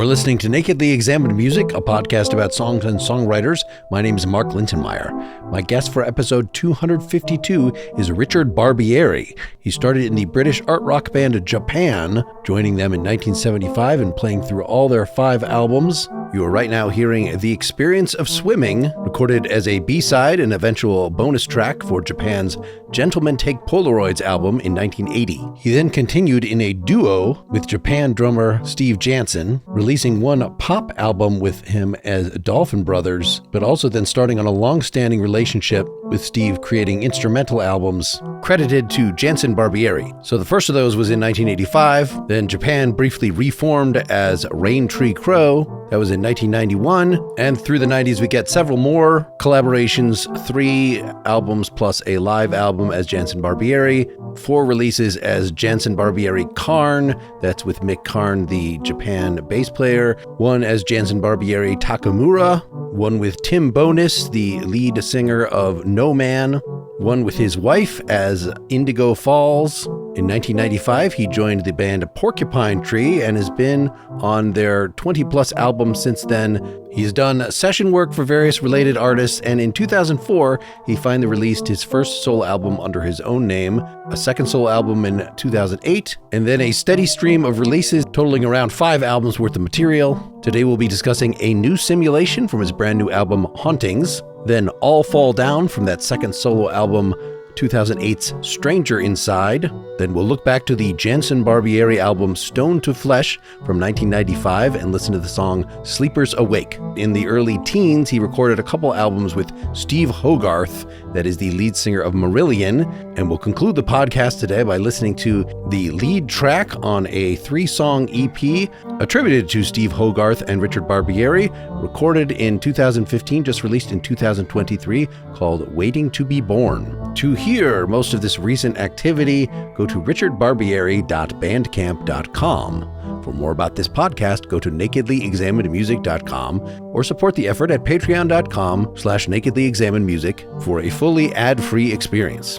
You're listening to Nakedly Examined Music, a podcast about songs and songwriters. My name is Mark Lintonmeyer. My guest for episode 252 is Richard Barbieri. He started in the British art rock band Japan, joining them in 1975 and playing through all their 5 albums. You are right now hearing The Experience of Swimming, recorded as a B-side and eventual bonus track for Japan's Gentlemen Take Polaroids album in 1980. He then continued in a duo with Japan drummer Steve Jansen, releasing one pop album with him as Dolphin Brothers, but also then starting on a long-standing relationship with Steve, creating instrumental albums credited to Jansen-Barbieri. So the first of those was in 1985. Then Japan briefly reformed as Rain Tree Crow. That was in 1991. And through the 90s, we get several more collaborations, 3 albums plus a live album as Jansen-Barbieri, 4 releases as Jansen-Barbieri-Karn. That's with Mick Karn, the Japan bass player. 1 as Jansen-Barbieri Takamura. 1 with Tim Bonis, the lead singer of No Man. 1 with his wife as Indigo Falls. In 1995, he joined the band Porcupine Tree and has been on their 20-plus albums since then. He's done session work for various related artists, and in 2004, he finally released his first solo album under his own name, a second solo album in 2008, and then a steady stream of releases totaling around 5 albums worth of material. Today we'll be discussing A New Simulation from his brand new album Hauntings, then All Fall Down from that second solo album 2008's Stranger Inside. Then we'll look back to the Jansen-Barbieri album Stone to Flesh from 1995 and listen to the song Sleepers Awake. In the early teens, he recorded a couple albums with Steve Hogarth, that is the lead singer of Marillion, and we'll conclude the podcast today by listening to the lead track on a 3-song EP attributed to Steve Hogarth and Richard Barbieri, recorded in 2015, just released in 2023, called Waiting to Be Born. To hear most of this recent activity, go to richardbarbieri.bandcamp.com. For more about this podcast, go to nakedlyexaminedmusic.com or support the effort at patreon.com/nakedlyexaminedmusic for a fully ad-free experience.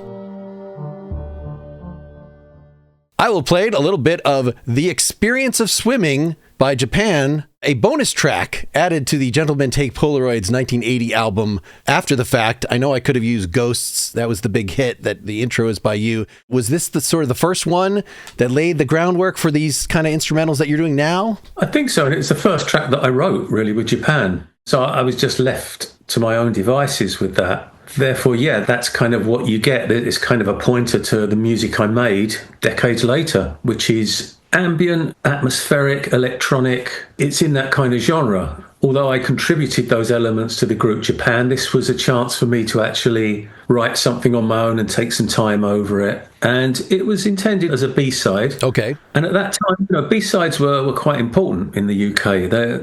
I will play a little bit of The Experience of Swimming by Japan, a bonus track added to the Gentlemen Take Polaroids 1980 album after the fact. I know I could have used Ghosts. That was the big hit, that the intro is by you. Was this the sort of the first one that laid the groundwork for these kind of instrumentals that you're doing now? I think so. And it's the first track that I wrote, really, with Japan. So I was just left to my own devices with that. Therefore, yeah, that's kind of what you get. It's kind of a pointer to the music I made decades later, which is ambient, atmospheric, electronic. It's in that kind of genre. Although I contributed those elements to the group Japan, this was a chance for me to actually write something on my own and take some time over it. And it was intended as a B-side. Okay. And at that time, B-sides were quite important in the UK. A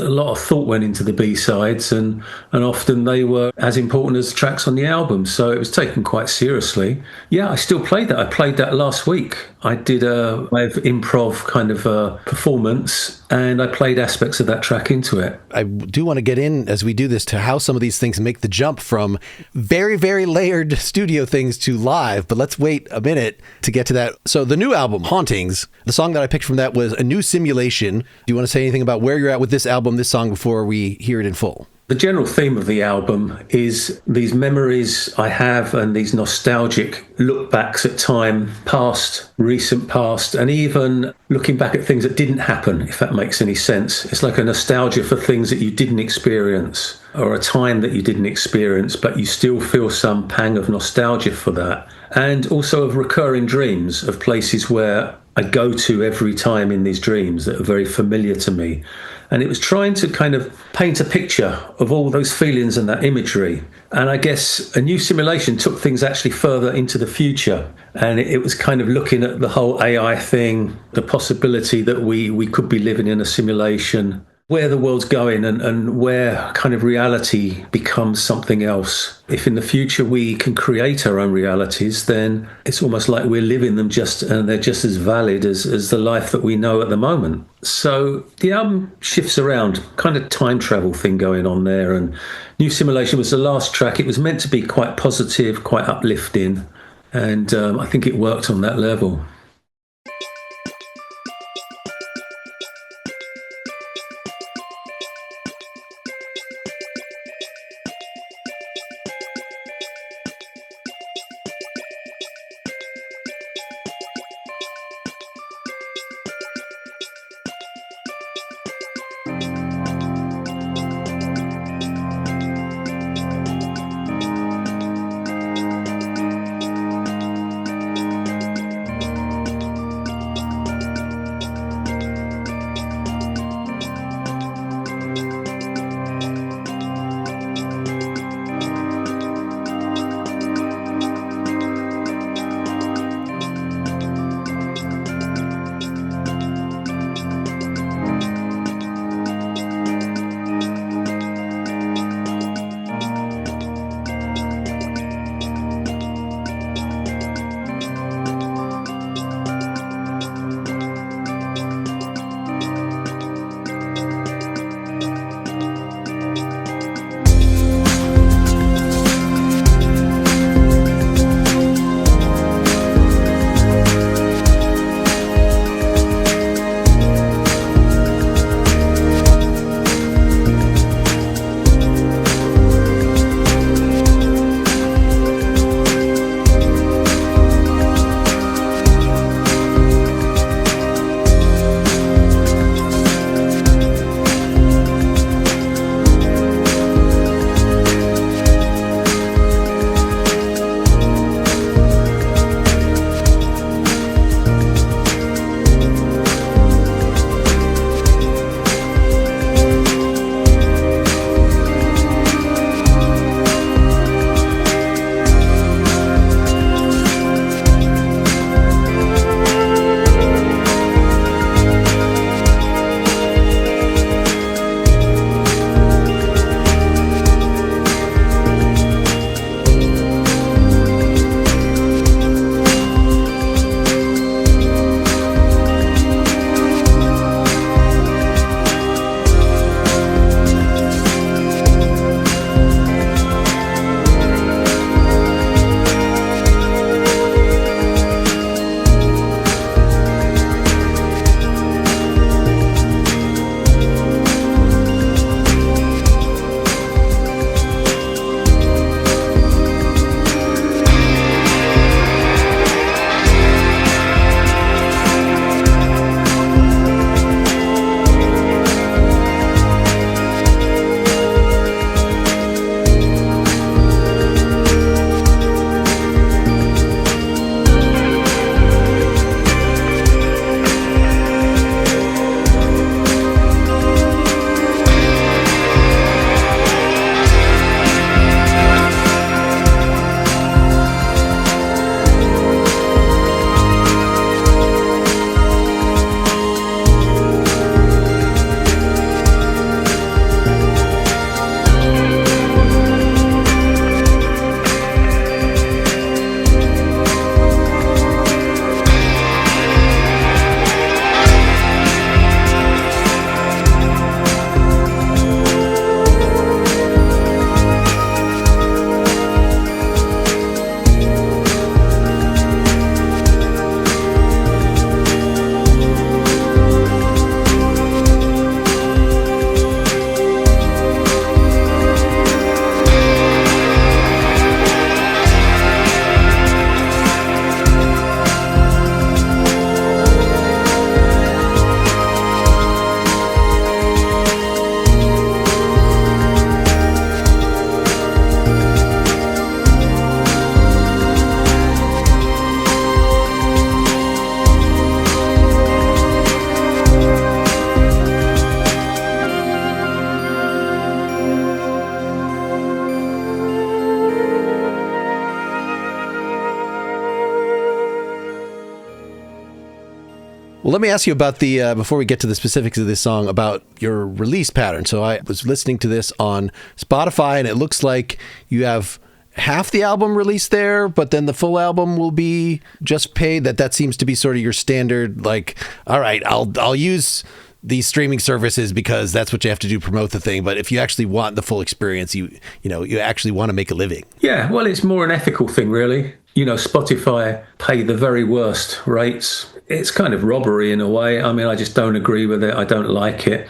lot of thought went into the B-sides, and often they were as important as tracks on the album. So it was taken quite seriously. Yeah, I still played that. I played that last week. I did a way of improv kind of performance, and I played aspects of that track into it. I do want to get in, as we do this, to how some of these things make the jump from very, very layered studio things to live, but let's wait a minute to get to that. So the new album, Hauntings, the song that I picked from that was A New Simulation. Do you want to say anything about where you're at with this album, this song, before we hear it in full? The general theme of the album is these memories I have and these nostalgic look backs at time past, recent past, and even looking back at things that didn't happen, if that makes any sense. It's like a nostalgia for things that you didn't experience, or a time that you didn't experience, but you still feel some pang of nostalgia for that. And also of recurring dreams, of places where I go to every time in these dreams that are very familiar to me. And it was trying to kind of paint a picture of all those feelings and that imagery. And I guess A New Simulation took things actually further into the future. And it was kind of looking at the whole AI thing, the possibility that we could be living in a simulation, where the world's going and where kind of reality becomes something else. If in the future we can create our own realities, then it's almost like we're living them and they're just as valid as the life that we know at the moment. So the album shifts around, kind of time travel thing going on there. And New Simulation was the last track. It was meant to be quite positive, quite uplifting. And I think it worked on that level. Well, let me ask you about the, before we get to the specifics of this song, about your release pattern. So I was listening to this on Spotify, and it looks like you have half the album released there, but then the full album will be just paid. That seems to be sort of your standard, like, all right, I'll use these streaming services because that's what you have to do, promote the thing. But if you actually want the full experience, you actually want to make a living. Yeah, well, it's more an ethical thing, really. Spotify pay the very worst rates. It's kind of robbery in a way. I mean, I just don't agree with it. I don't like it.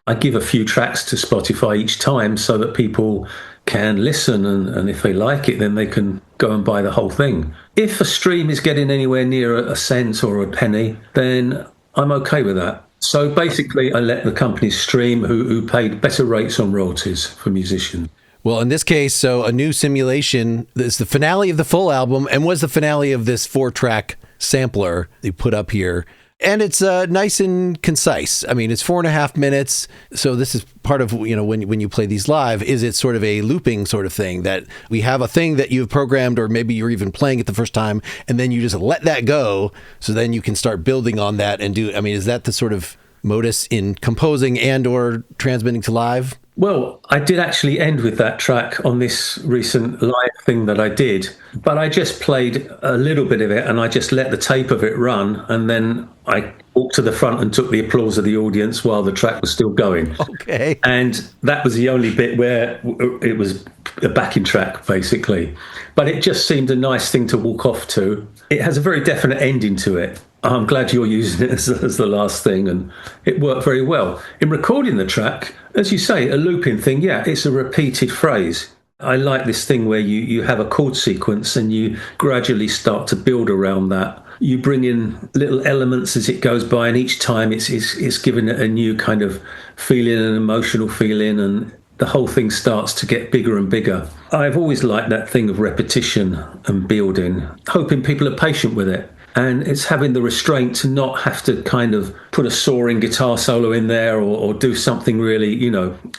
I give a few tracks to Spotify each time so that people can listen, and if they like it, then they can go and buy the whole thing. If a stream is getting anywhere near a cent or a penny, then I'm okay with that. So basically, I let the companies stream who paid better rates on royalties for musicians. Well, in this case, so A New Simulation is the finale of the full album and was the finale of this 4-track sampler they put up here. And it's nice and concise. I mean, it's 4.5 minutes. So this is part of, when you play these live, is it sort of a looping sort of thing that we have a thing that you've programmed, or maybe you're even playing it the first time, and then you just let that go. So then you can start building on that and is that the sort of modus in composing and or transmitting to live? Well, I did actually end with that track on this recent live thing that I did, but I just played a little bit of it and I just let the tape of it run, and then I walked to the front and took the applause of the audience while the track was still going. Okay. And that was the only bit where it was a backing track, basically. But it just seemed a nice thing to walk off to. It has a very definite ending to it. I'm glad you're using it as the last thing, and it worked very well. In recording the track, as you say, a looping thing, yeah, it's a repeated phrase. I like this thing where you have a chord sequence and you gradually start to build around that. You bring in little elements as it goes by, and each time it's given it a new kind of feeling, an emotional feeling, and the whole thing starts to get bigger and bigger. I've always liked that thing of repetition and building, hoping people are patient with it. And it's having the restraint to not have to kind of put a soaring guitar solo in there or do something really,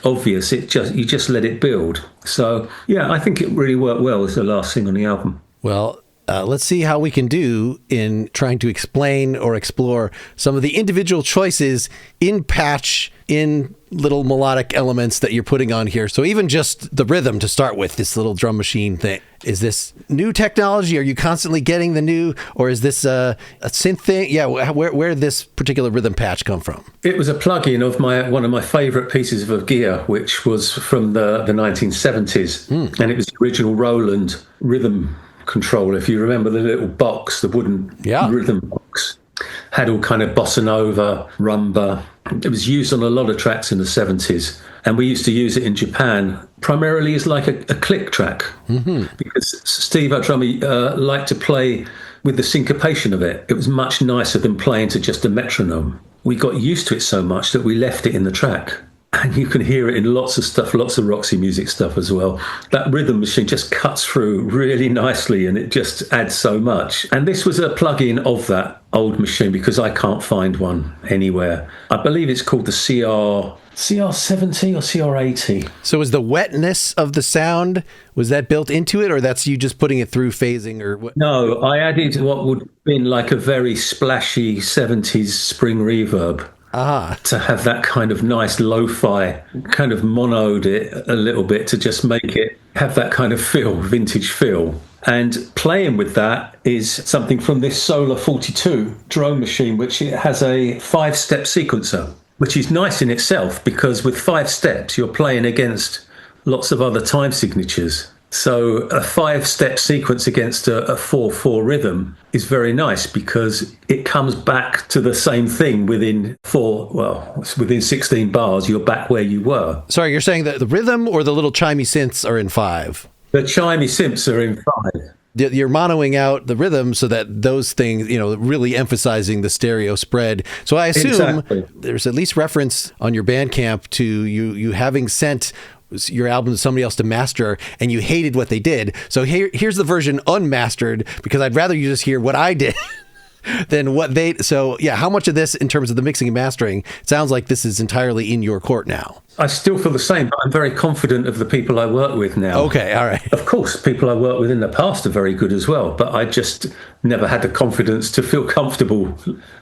obvious. You just let it build. So, yeah, I think it really worked well as the last thing on the album. Well, let's see how we can do in trying to explain or explore some of the individual choices in patch, in little melodic elements that you're putting on here. So even just the rhythm to start with, this little drum machine thing. Is this new technology? Are you constantly getting the new, or is this a synth thing? Yeah, where did this particular rhythm patch come from? It was a plug-in of one of my favourite pieces of gear, which was from the 1970s. And it was the original Roland rhythm controller. If you remember the little box, the wooden rhythm box, had all kind of bossa nova, rumba. It was used on a lot of tracks in the 70s. And we used to use it in Japan primarily as like a click track. Because Steve, our drummer, liked to play with the syncopation of it. It was much nicer than playing to just a metronome. We got used to it so much that we left it in the track. And you can hear it in lots of stuff, lots of Roxy Music stuff as well. That rhythm machine just cuts through really nicely, and it just adds so much. And this was a plug-in of that old machine because I can't find one anywhere. I believe it's called the CR70 or CR80. So is the wetness of the sound, was that built into it, or that's you just putting it through phasing, or what? No, I added what would have been like a very splashy 70s spring reverb. To have that kind of nice lo-fi, kind of monoed it a little bit to just make it have that kind of feel, vintage feel. And playing with that is something from this Solar 42 drone machine, which it has a 5-step sequencer, which is nice in itself because with 5 steps, you're playing against lots of other time signatures. So a 5-step sequence against a 4/4 rhythm is very nice because it comes back to the same thing within 16 bars, you're back where you were. Sorry, you're saying that the rhythm or the little chimey synths are in 5? The chimey synths are in 5. You're monoing out the rhythm so that those things, really emphasizing the stereo spread. So I assume there's at least reference on your Bandcamp to you having sent your album to somebody else to master, and you hated what they did. So here's the version unmastered, because I'd rather you just hear what I did. than what they. So yeah, how much of this in terms of the mixing and mastering? It sounds like this is entirely in your court now. I still feel the same, but I'm very confident of the people I work with now. Okay, all right. Of course, people I worked with in the past are very good as well, but I just never had the confidence to feel comfortable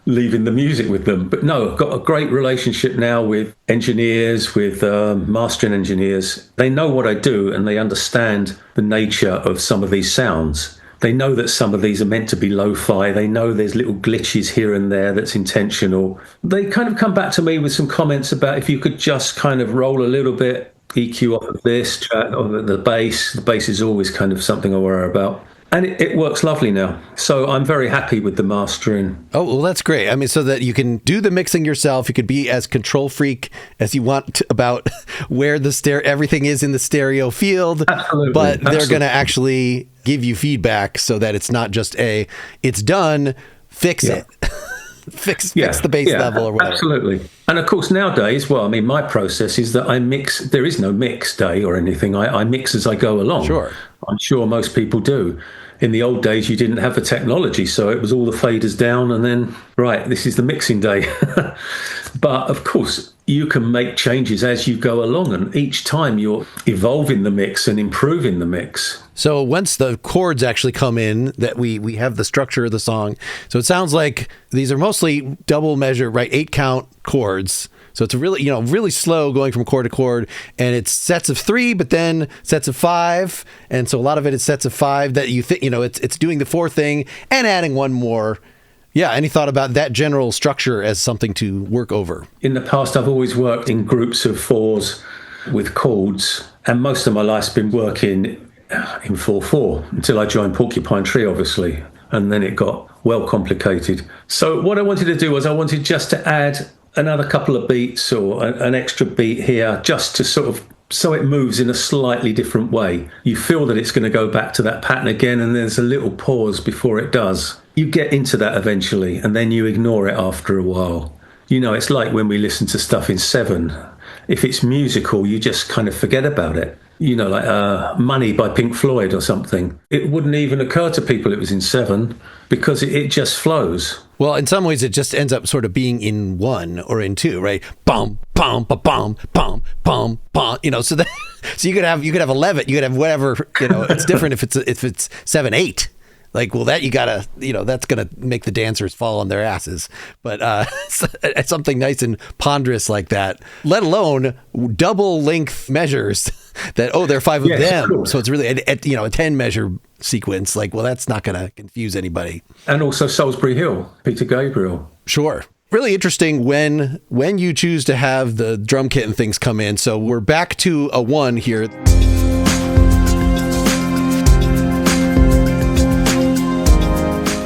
leaving the music with them. But no, I've got a great relationship now with engineers, with mastering engineers. They know what I do and they understand the nature of some of these sounds. They know that some of these are meant to be lo-fi. They know there's little glitches here and there that's intentional. They kind of come back to me with some comments about if you could just kind of roll a little bit, EQ off of this track, of the bass. The bass is always kind of something I worry about. And it works lovely now. So I'm very happy with the mastering. Oh, well, that's great. I mean, so that you can do the mixing yourself. You could be as control freak as you want about where everything is in the stereo field. Absolutely. But they're going to actually give you feedback so that it's not just it's done, fix it. fix the bass level or whatever. Absolutely. And of course, nowadays, well, I mean, my process is that I mix. There is no mix day or anything. I mix as I go along. Sure. I'm sure most people do. In the old days, you didn't have the technology, so it was all the faders down and then, right, this is the mixing day. But of course, you can make changes as you go along, and each time you're evolving the mix and improving the mix. So once the chords actually come in, that we have the structure of the song. So it sounds like these are mostly double measure, right? 8 count chords. So it's really, really slow going from chord to chord, and it's sets of 3, but then sets of 5. And so a lot of it is sets of 5 that you think, it's doing the 4 thing and adding one more. Yeah. Any thought about that general structure as something to work over? In the past, I've always worked in groups of 4s with chords, and most of my life's been working in 4/4 until I joined Porcupine Tree, obviously. And then it got well complicated. So what I wanted to do was I wanted just to add another couple of beats or an extra beat here, just to sort of, so it moves in a slightly different way. You feel that it's going to go back to that pattern again, and there's a little pause before it does. You get into that eventually, and then you ignore it after a while. It's like when we listen to stuff in 7. If it's musical, you just kind of forget about it. Like Money by Pink Floyd or something. It wouldn't even occur to people it was in 7 because it just flows. Well, in some ways, it just ends up sort of being in 1 or in 2, right? Bum, bum, ba, bum, bum, bum, bum. So you could have 11, you could have whatever. It's different if it's 7/8. Like, well, that you gotta, that's gonna make the dancers fall on their asses. But it's something nice and ponderous like that, let alone double length measures that, there are 5 of them. Cool. So it's really a 10 measure sequence. Like, well, that's not gonna confuse anybody. And also Salisbury Hill, Peter Gabriel. Sure. Really interesting when you choose to have the drum kit and things come in. So we're back to a 1 here.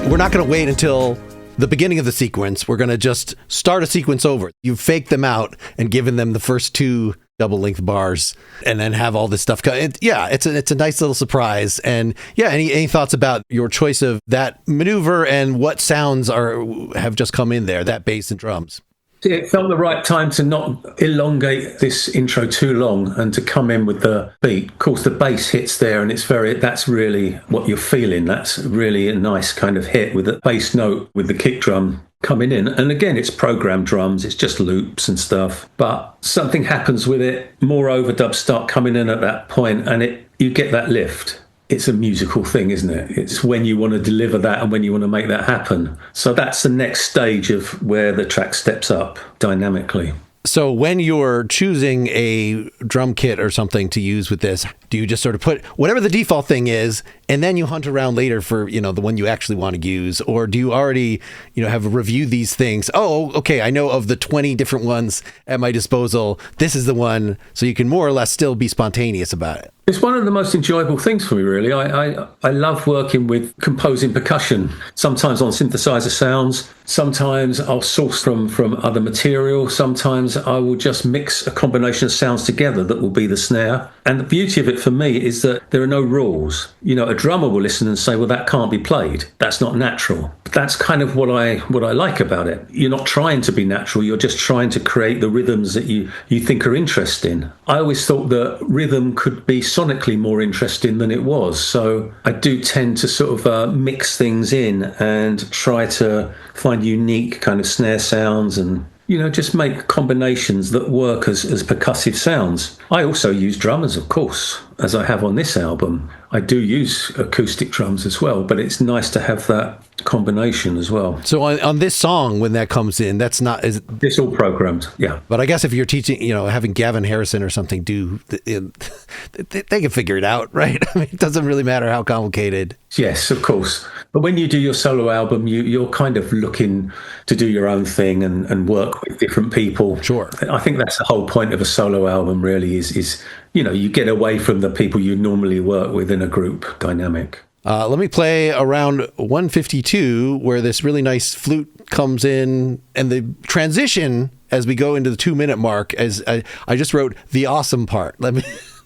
We're not going to wait until the beginning of the sequence. We're going to just start a sequence over. You've faked them out and given them the first 2 double length bars and then have all this stuff come. It's a nice little surprise. And any thoughts about your choice of that maneuver and what sounds have just come in there, that bass and drums? It felt the right time to not elongate this intro too long and to come in with the beat. Of course, the bass hits there, and that's really what you're feeling. That's really a nice kind of hit with the bass note, with the kick drum coming in. And again, it's programmed drums, it's just loops and stuff. But something happens with it. More overdubs start coming in at that point, and you get that lift. It's a musical thing, isn't it? It's when you want to deliver that and when you want to make that happen. So that's the next stage of where the track steps up dynamically. So when you're choosing a drum kit or something to use with this, do you just sort of put whatever the default thing is, and then you hunt around later for, the one you actually want to use? Or do you already, have reviewed these things? Oh, okay, I know of the 20 different ones at my disposal. This is the one. So you can more or less still be spontaneous about it. It's one of the most enjoyable things for me, really. I love working with composing percussion, sometimes on synthesizer sounds. Sometimes I'll source from other material. Sometimes I will just mix a combination of sounds together that will be the snare. And the beauty of it for me is that there are no rules. A drummer will listen and say, well, that can't be played. That's not natural. But that's kind of what I like about it. You're not trying to be natural. You're just trying to create the rhythms that you think are interesting. I always thought that rhythm could be sonically more interesting than it was. So I do tend to sort of mix things in and try to find unique kind of snare sounds and just make combinations that work as percussive sounds. I also use drummers, of course, as I have on this album. I do use acoustic drums as well, but it's nice to have that combination as well. So on this song, when that comes in, that's not... It's all programmed, yeah. But I guess if you're teaching, having Gavin Harrison or something they can figure it out, right? I mean, it doesn't really matter how complicated. Yes, of course. But when you do your solo album, you're kind of looking to do your own thing and work with different people. Sure. I think that's the whole point of a solo album, really, is you get away from the people you normally work with in a group dynamic. Let me play around 152, where this really nice flute comes in, and the transition as we go into the 2-minute mark, as I just wrote the awesome part.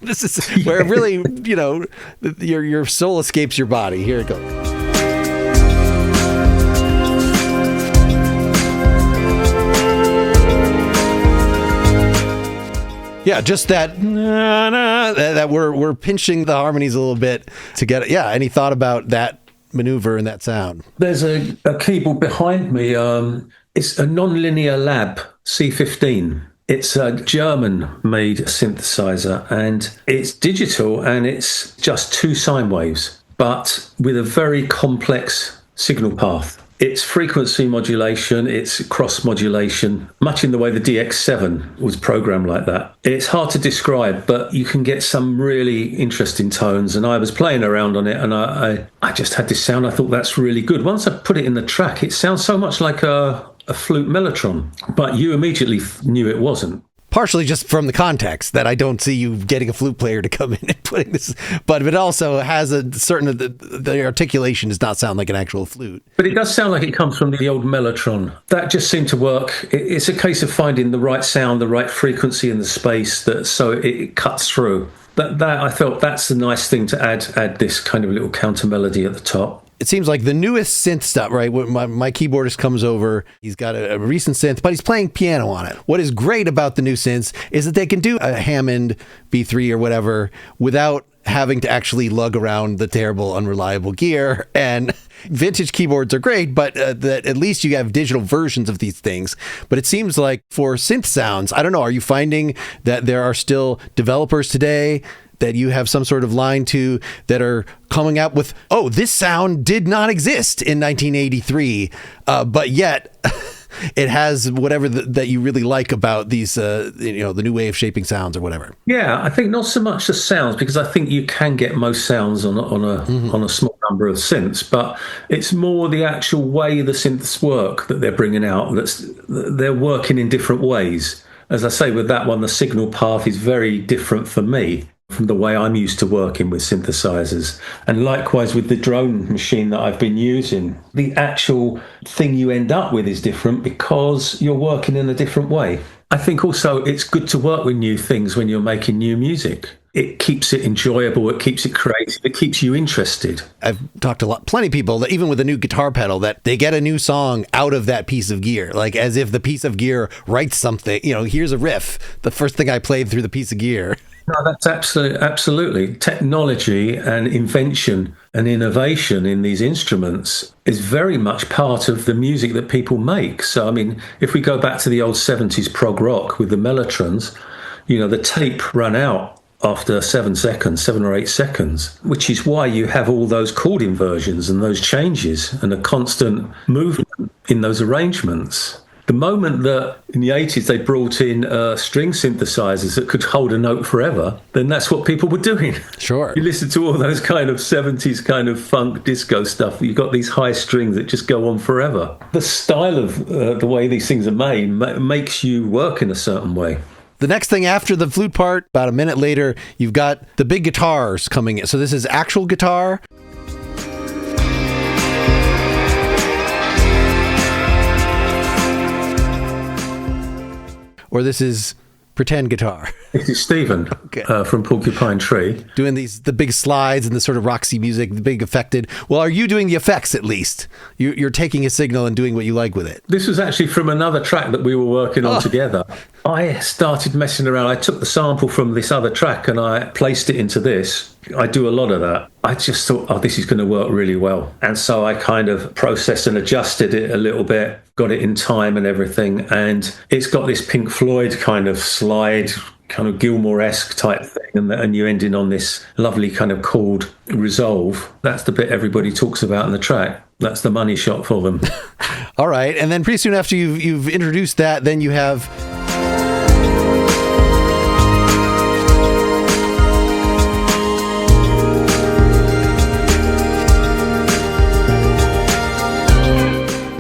This is where really, your soul escapes your body. Here it goes. Yeah, just that we're pinching the harmonies a little bit to get it. Yeah, any thought about that maneuver and that sound? There's a keyboard behind me. It's a non-linear lab C15. It's a German-made synthesizer, and it's digital, and it's just 2 sine waves, but with a very complex signal path. It's frequency modulation, it's cross modulation, much in the way the DX7 was programmed like that. It's hard to describe, but you can get some really interesting tones. And I was playing around on it, and I just had this sound. I thought that's really good. Once I put it in the track, it sounds so much like a flute mellotron, but you immediately knew it wasn't. Partially just from the context that I don't see you getting a flute player to come in and putting this, but it also has a certain, the articulation does not sound like an actual flute. But it does sound like it comes from the old mellotron. That just seemed to work. It's a case of finding the right sound, the right frequency in the space, so it cuts through. That I felt that's the nice thing to add this kind of little counter melody at the top. It seems like the newest synth stuff, right? When my keyboardist comes over, he's got a recent synth, but he's playing piano on it. What is great about the new synths is that they can do a Hammond B3 or whatever without having to actually lug around the terrible, unreliable gear. And vintage keyboards are great, but that at least you have digital versions of these things. But it seems like for synth sounds, I don't know, are you finding that there are still developers today that you have some sort of line to that are coming out with, oh, this sound did not exist in 1983, but yet it has whatever that you really like about these, the new way of shaping sounds or whatever? Yeah, I think not so much the sounds, because I think you can get most sounds on a small number of synths, but it's more the actual way the synths work that they're bringing out. They're working in different ways. As I say, with that one, the signal path is very different for me from the way I'm used to working with synthesizers. And likewise with the drone machine that I've been using, the actual thing you end up with is different because you're working in a different way. I think also it's good to work with new things when you're making new music. It keeps it enjoyable, it keeps it creative, it keeps you interested. I've talked to plenty of people that even with a new guitar pedal, that they get a new song out of that piece of gear, like as if the piece of gear writes something. Here's a riff, the first thing I played through the piece of gear. No, that's absolutely. Technology and invention and innovation in these instruments is very much part of the music that people make. So, I mean, if we go back to the old 70s prog rock with the mellotrons, the tape ran out after 7 or 8 seconds, which is why you have all those chord inversions and those changes and a constant movement in those arrangements. The moment that in the 80s they brought in string synthesizers that could hold a note forever, then that's what people were doing. Sure. You listen to all those kind of 70s kind of funk disco stuff, you've got these high strings that just go on forever. The style of the way these things are made makes you work in a certain way. The next thing after the flute part, about a minute later, you've got the big guitars coming in. So this is actual guitar. Or this is pretend guitar. This is Stephen from Porcupine Tree. Doing the big slides and the sort of Roxy music, the big affected. Well, are you doing the effects at least? You're taking a signal and doing what you like with it. This was actually from another track that we were working on together. I started messing around. I took the sample from this other track and I placed it into this. I do a lot of that. I just thought, this is going to work really well. And so I kind of processed and adjusted it a little bit, got it in time and everything. And it's got this Pink Floyd kind of slide, kind of Gilmour-esque type thing, and you're ending on this lovely kind of chord resolve. That's the bit everybody talks about in the track. That's the money shot for them. All right, and then pretty soon after you've introduced that, then you have...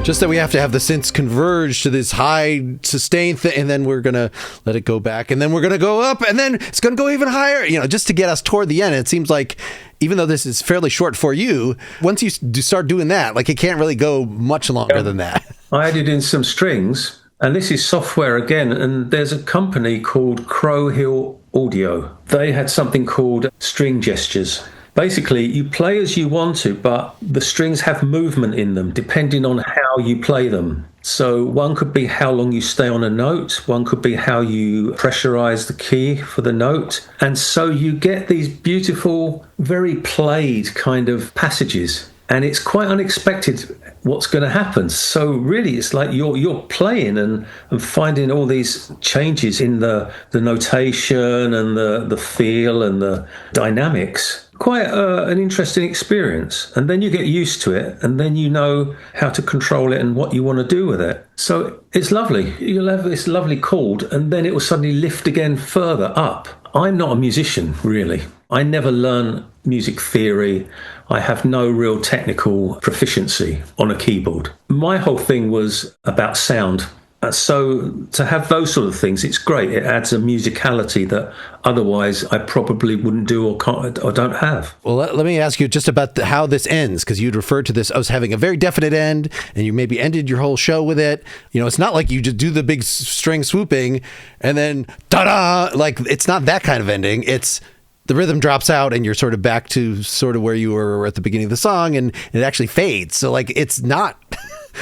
Just that we have to have the synths converge to this high sustain thing, and then we're going to let it go back, and then we're going to go up, and then it's going to go even higher, just to get us toward the end. It seems like, even though this is fairly short for you, once you start doing that, like it can't really go much longer than that. I added in some strings, and this is software again, and there's a company called Crow Hill Audio. They had something called string gestures. Basically, you play as you want to, but the strings have movement in them depending on how you play them. So one could be how long you stay on a note, one could be how you pressurize the key for the note. And so you get these beautiful, very played kind of passages. And it's quite unexpected what's going to happen. So really, it's like you're playing and finding all these changes in the notation and the feel and the dynamics. Quite an interesting experience. And then you get used to it, and then you know how to control it and what you want to do with it. So it's lovely. You'll have this lovely chord, and then it will suddenly lift again further up. I'm not a musician, really. I never learn music theory. I have no real technical proficiency on a keyboard. My whole thing was about sound. So to have those sort of things, it's great. It adds a musicality that otherwise I probably wouldn't do or don't have. Well, let me ask you just about how this ends, because you'd referred to this as having a very definite end, and you maybe ended your whole show with it. It's not like you just do the big string swooping and then ta-da! Like, it's not that kind of ending. It's the rhythm drops out and you're sort of back to sort of where you were at the beginning of the song, and it actually fades. So, like, it's not...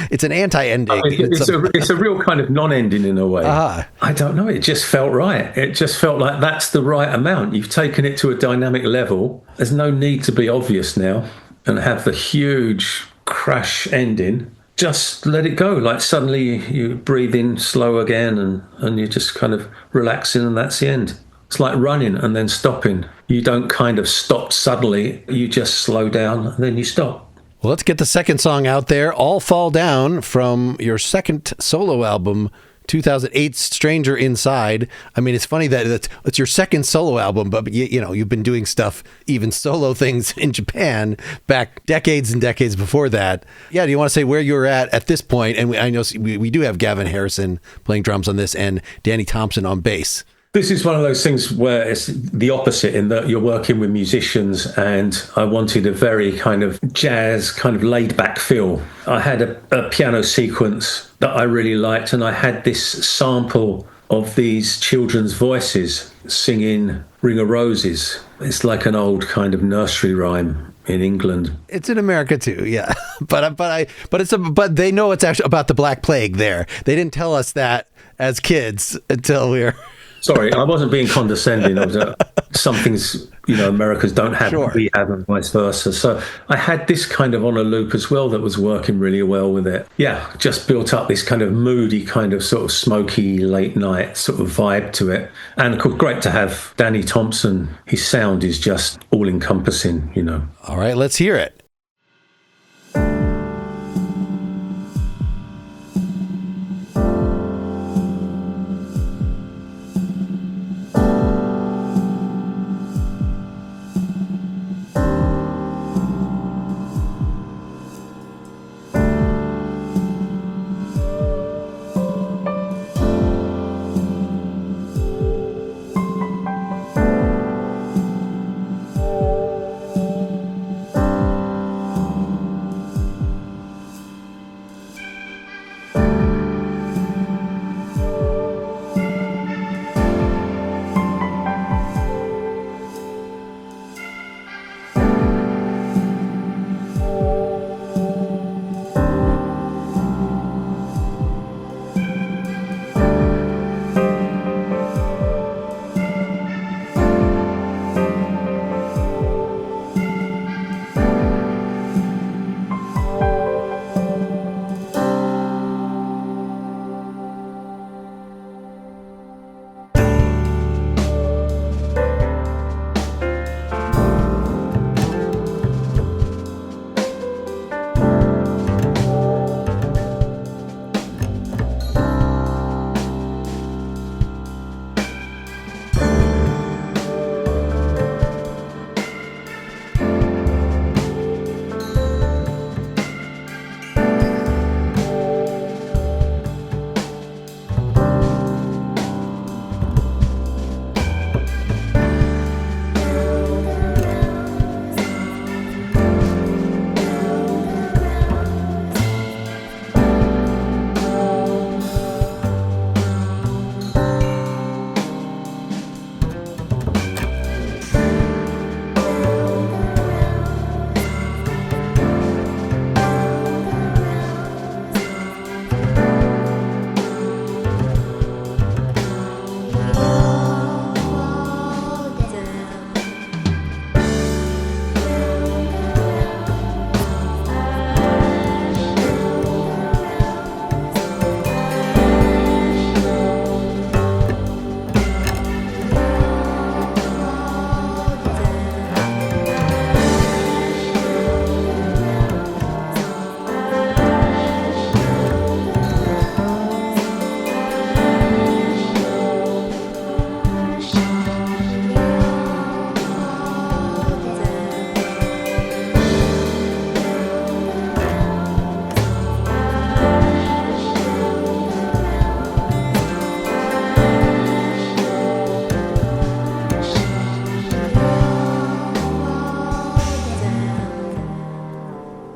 It's an anti-ending. It's a real kind of non-ending in a way. I don't know. It just felt right. It just felt like that's the right amount. You've taken it to a dynamic level. There's no need to be obvious now and have the huge crash ending. Just let it go. Like suddenly you breathe in slow again and you're just kind of relaxing, and that's the end. It's like running and then stopping. You don't kind of stop suddenly. You just slow down and then you stop. Well, let's get the second song out there, All Fall Down, from your second solo album, 2008's Stranger Inside. I mean, it's funny that it's your second solo album, but you've been doing stuff, even solo things in Japan, back decades and decades before that. Yeah, do you want to say where you're at this point? And I know we do have Gavin Harrison playing drums on this and Danny Thompson on bass. This is one of those things where it's the opposite, in that you're working with musicians, and I wanted a very kind of jazz, kind of laid-back feel. I had a piano sequence that I really liked, and I had this sample of these children's voices singing Ring of Roses. It's like an old kind of nursery rhyme in England. It's in America too, yeah. But they know it's actually about the Black Plague there. They didn't tell us that as kids until we were... Sorry, I wasn't being condescending. Some things, Americans don't have, sure. We have, and vice versa. So I had this kind of on a loop as well that was working really well with it. Yeah, just built up this kind of moody, kind of sort of smoky late night sort of vibe to it. And of course, great to have Danny Thompson. His sound is just all encompassing, All right, let's hear it.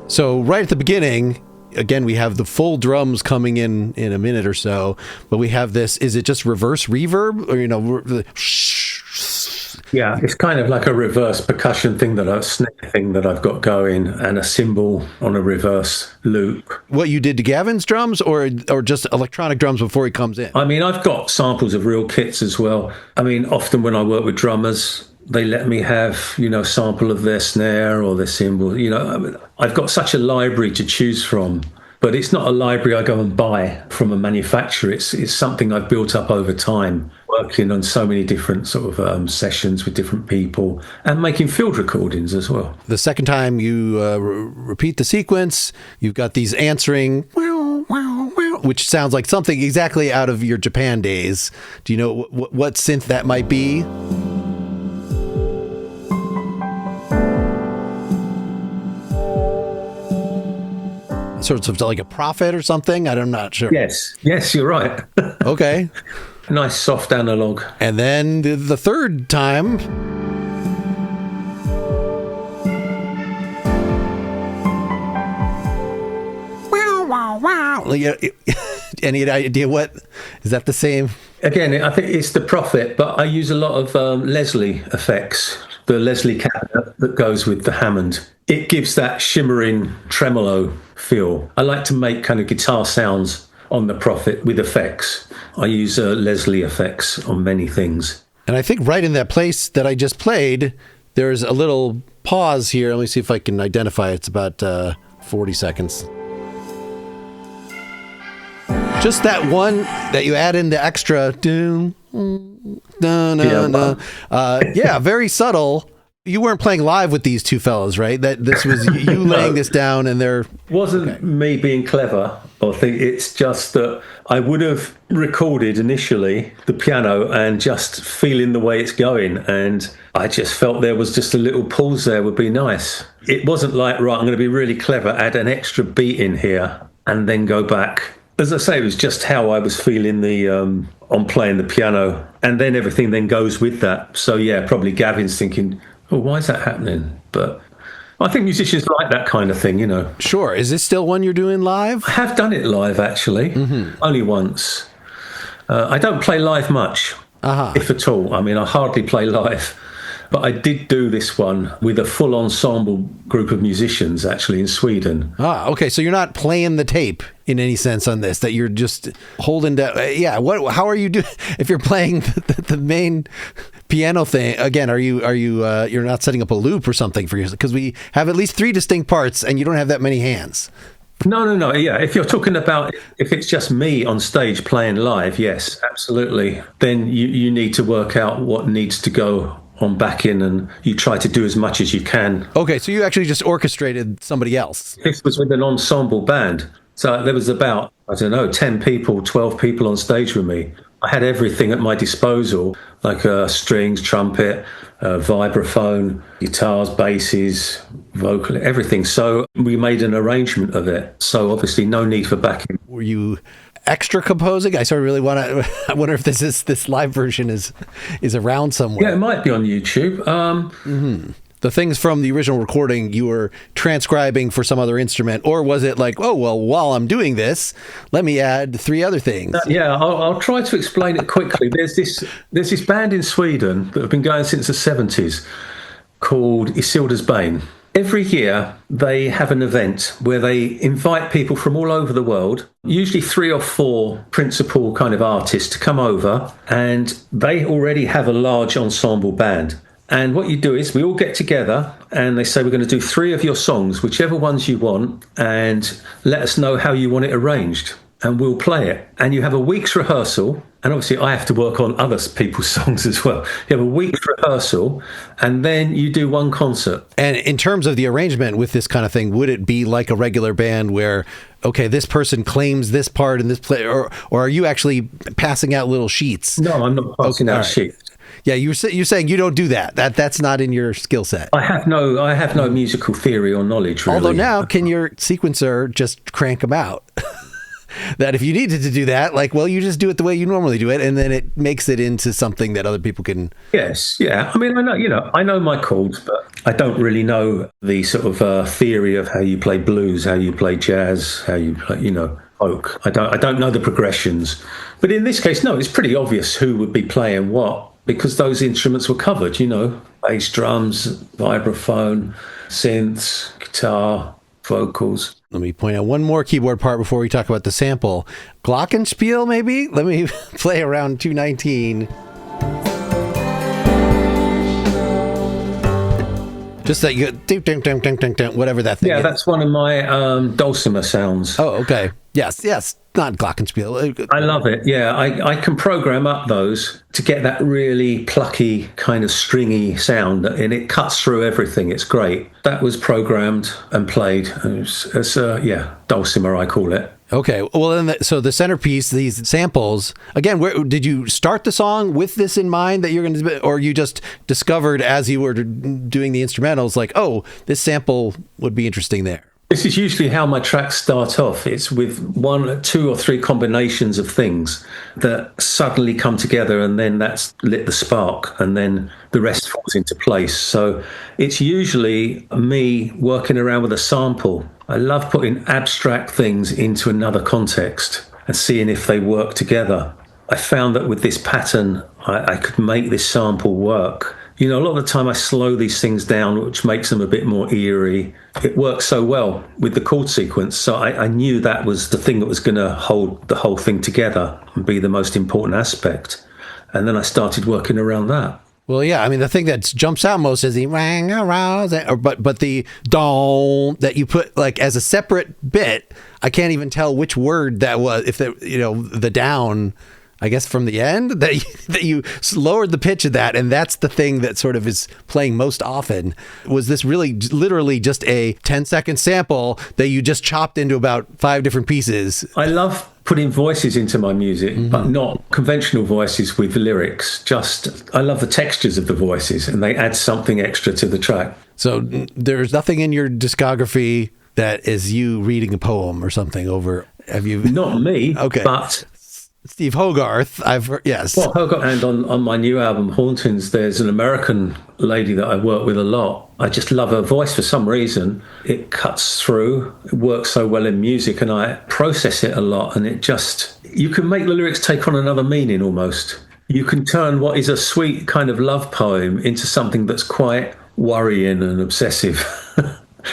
So right at the beginning, again, we have the full drums coming in a minute or so, but we have this, is it just reverse reverb or, Yeah, it's kind of like a reverse percussion thing snare thing that I've got going, and a cymbal on a reverse loop. What you did to Gavin's drums or just electronic drums before he comes in? I mean, I've got samples of real kits as well. I mean, often when I work with drummers, they let me have, a sample of their snare or their cymbal. I mean, I've got such a library to choose from. But it's not a library I go and buy from a manufacturer. It's something I've built up over time, working on so many different sort of sessions with different people and making field recordings as well. The second time you repeat the sequence, you've got these answering, wow, wow, wow, which sounds like something exactly out of your Japan days. Do you know what synth that might be? Sort of like a prophet or something? I'm not sure. Yes, you're right. Okay. Nice soft analog. And then the third time. Wow, wow, wow. Any idea what? Is that the same? Again, I think it's the prophet, but I use a lot of Leslie effects, the Leslie cabinet that goes with the Hammond. It gives that shimmering tremolo feel. I like to make kind of guitar sounds on the Prophet with effects. I use Leslie effects on many things. And I think right in that place that I just played, there's a little pause here. Let me see if I can identify it. It's about 40 seconds. Just that one that you add in the extra. Yeah, very subtle. You weren't playing live with these two fellas, right? That this was you laying this down, and they're wasn't me being clever. I think it's just that I would have recorded initially the piano and just feeling the way it's going, and I just felt there was just a little pause there would be nice. It wasn't like, right, I'm going to be really clever, add an extra beat in here, and then go back. As I say, it was just how I was feeling on playing the piano, and then everything then goes with that. So yeah, probably Gavin's thinking, oh, why is that happening? But I think musicians like that kind of thing, Sure. Is this still one you're doing live? I have done it live, actually. Mm-hmm. Only once. I don't play live much, if at all. I mean, I hardly play live. But I did do this one with a full ensemble group of musicians, actually, in Sweden. Okay. So you're not playing the tape in any sense on this, that you're just holding down. Yeah. How are you doing? If you're playing the main piano thing, again, you're not setting up a loop or something for yourself? Because we have at least 3 distinct parts and you don't have that many hands. No. Yeah. If you're talking about, if it's just me on stage playing live, yes, absolutely. Then you need to work out what needs to go on backing, and you try to do as much as you can. Okay, so you actually just orchestrated somebody else. This was with an ensemble band. So there was about, 10 people, 12 people on stage with me. I had everything at my disposal, like strings, trumpet, vibraphone, guitars, basses, vocal, everything. So we made an arrangement of it. So obviously no need for backing. Were you extra composing? I sort of really I wonder if this live version is around somewhere. Yeah, it might be on YouTube. The things from the original recording you were transcribing for some other instrument, or was it like, oh, well, while I'm doing this, let me add 3 other things? I'll try to explain it quickly. There's this band in Sweden that have been going since the 70s called Isildur's Bane. Every year they have an event where they invite people from all over the world, usually 3 or 4 principal kind of artists, to come over, and they already have a large ensemble band. And what you do is we all get together and they say, we're going to do 3 of your songs, whichever ones you want, and let us know how you want it arranged, and we'll play it. And you have a week's rehearsal. And obviously I have to work on other people's songs as well. You have a week's rehearsal and then you do 1 concert. And in terms of the arrangement with this kind of thing, would it be like a regular band where, okay, this person claims this part in this play, or are you actually passing out little sheets? No, I'm not passing out sheets. Yeah, you're saying you don't do that. That's not in your skill set. I have no musical theory or knowledge, really. Although now, can your sequencer just crank them out? that if you needed to do that, like, well, you just do it the way you normally do it, and then it makes it into something that other people can. Yes, yeah. I mean, I know my chords, but I don't really know the sort of theory of how you play blues, how you play jazz, how you play, folk. I don't know the progressions. But in this case, no, it's pretty obvious who would be playing what, because those instruments were covered, bass, drums, vibraphone, synths, guitar, vocals. Let me point out one more keyboard part before we talk about the sample. Glockenspiel, maybe? Let me play around 219. Just that you go, whatever that thing is. Yeah, that's one of my dulcimer sounds. Oh, okay. Yes. Not glockenspiel. I love it. Yeah, I can program up those to get that really plucky, kind of stringy sound, and it cuts through everything. It's great. That was programmed and played. It's dulcimer, I call it. Okay. Well, then, so the centerpiece, these samples, again, where did you start the song with this in mind that you're going to, or you just discovered as you were doing the instrumentals, like, oh, this sample would be interesting there? This is usually how my tracks start off. It's with 1, 2 or 3 combinations of things that suddenly come together, and then that's lit the spark, and then the rest falls into place. So it's usually me working around with a sample. I love putting abstract things into another context and seeing if they work together. I found that with this pattern, I could make this sample work. A lot of the time I slow these things down, which makes them a bit more eerie. It works so well with the chord sequence. So I knew that was the thing that was going to hold the whole thing together and be the most important aspect. And then I started working around that. Well, yeah, I mean, the thing that jumps out most is the rang around, but the dong that you put like as a separate bit, I can't even tell which word that was. If the down, I guess from the end that you lowered the pitch of that, and that's the thing that sort of is playing most often. Was this really literally just a 10-second sample that you just chopped into about 5 different pieces? I love putting voices into my music, but not conventional voices with lyrics. I love the textures of the voices, and they add something extra to the track. So there's nothing in your discography that is you reading a poem or something over. Have you? Not me. Okay, but Steve Hogarth, I've heard, yes. Well, Hogarth, and on my new album, Hauntings, there's an American lady that I work with a lot. I just love her voice for some reason. It cuts through, it works so well in music, and I process it a lot, and you can make the lyrics take on another meaning almost. You can turn what is a sweet kind of love poem into something that's quite worrying and obsessive.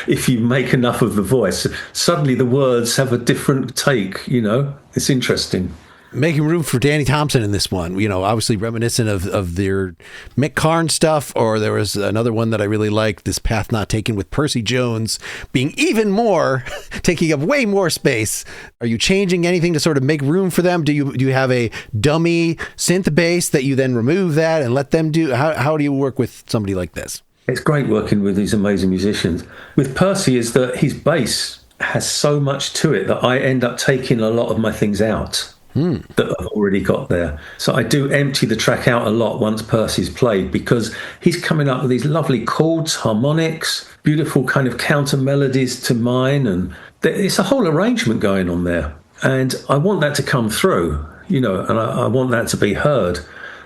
If you make enough of the voice, suddenly the words have a different take, It's interesting. Making room for Danny Thompson in this one, obviously reminiscent of their Mick Karn stuff, or there was another one that I really liked, This Path Not Taken, with Percy Jones being even more, taking up way more space. Are you changing anything to sort of make room for them? Do you have a dummy synth bass that you then remove that and let them do? How do you work with somebody like this? It's great working with these amazing musicians. With Percy is that his bass has so much to it that I end up taking a lot of my things out. That I've already got there. So I do empty the track out a lot once Percy's played, because he's coming up with these lovely chords, harmonics, beautiful kind of counter melodies to mine, and it's a whole arrangement going on there. And I want that to come through, and I want that to be heard.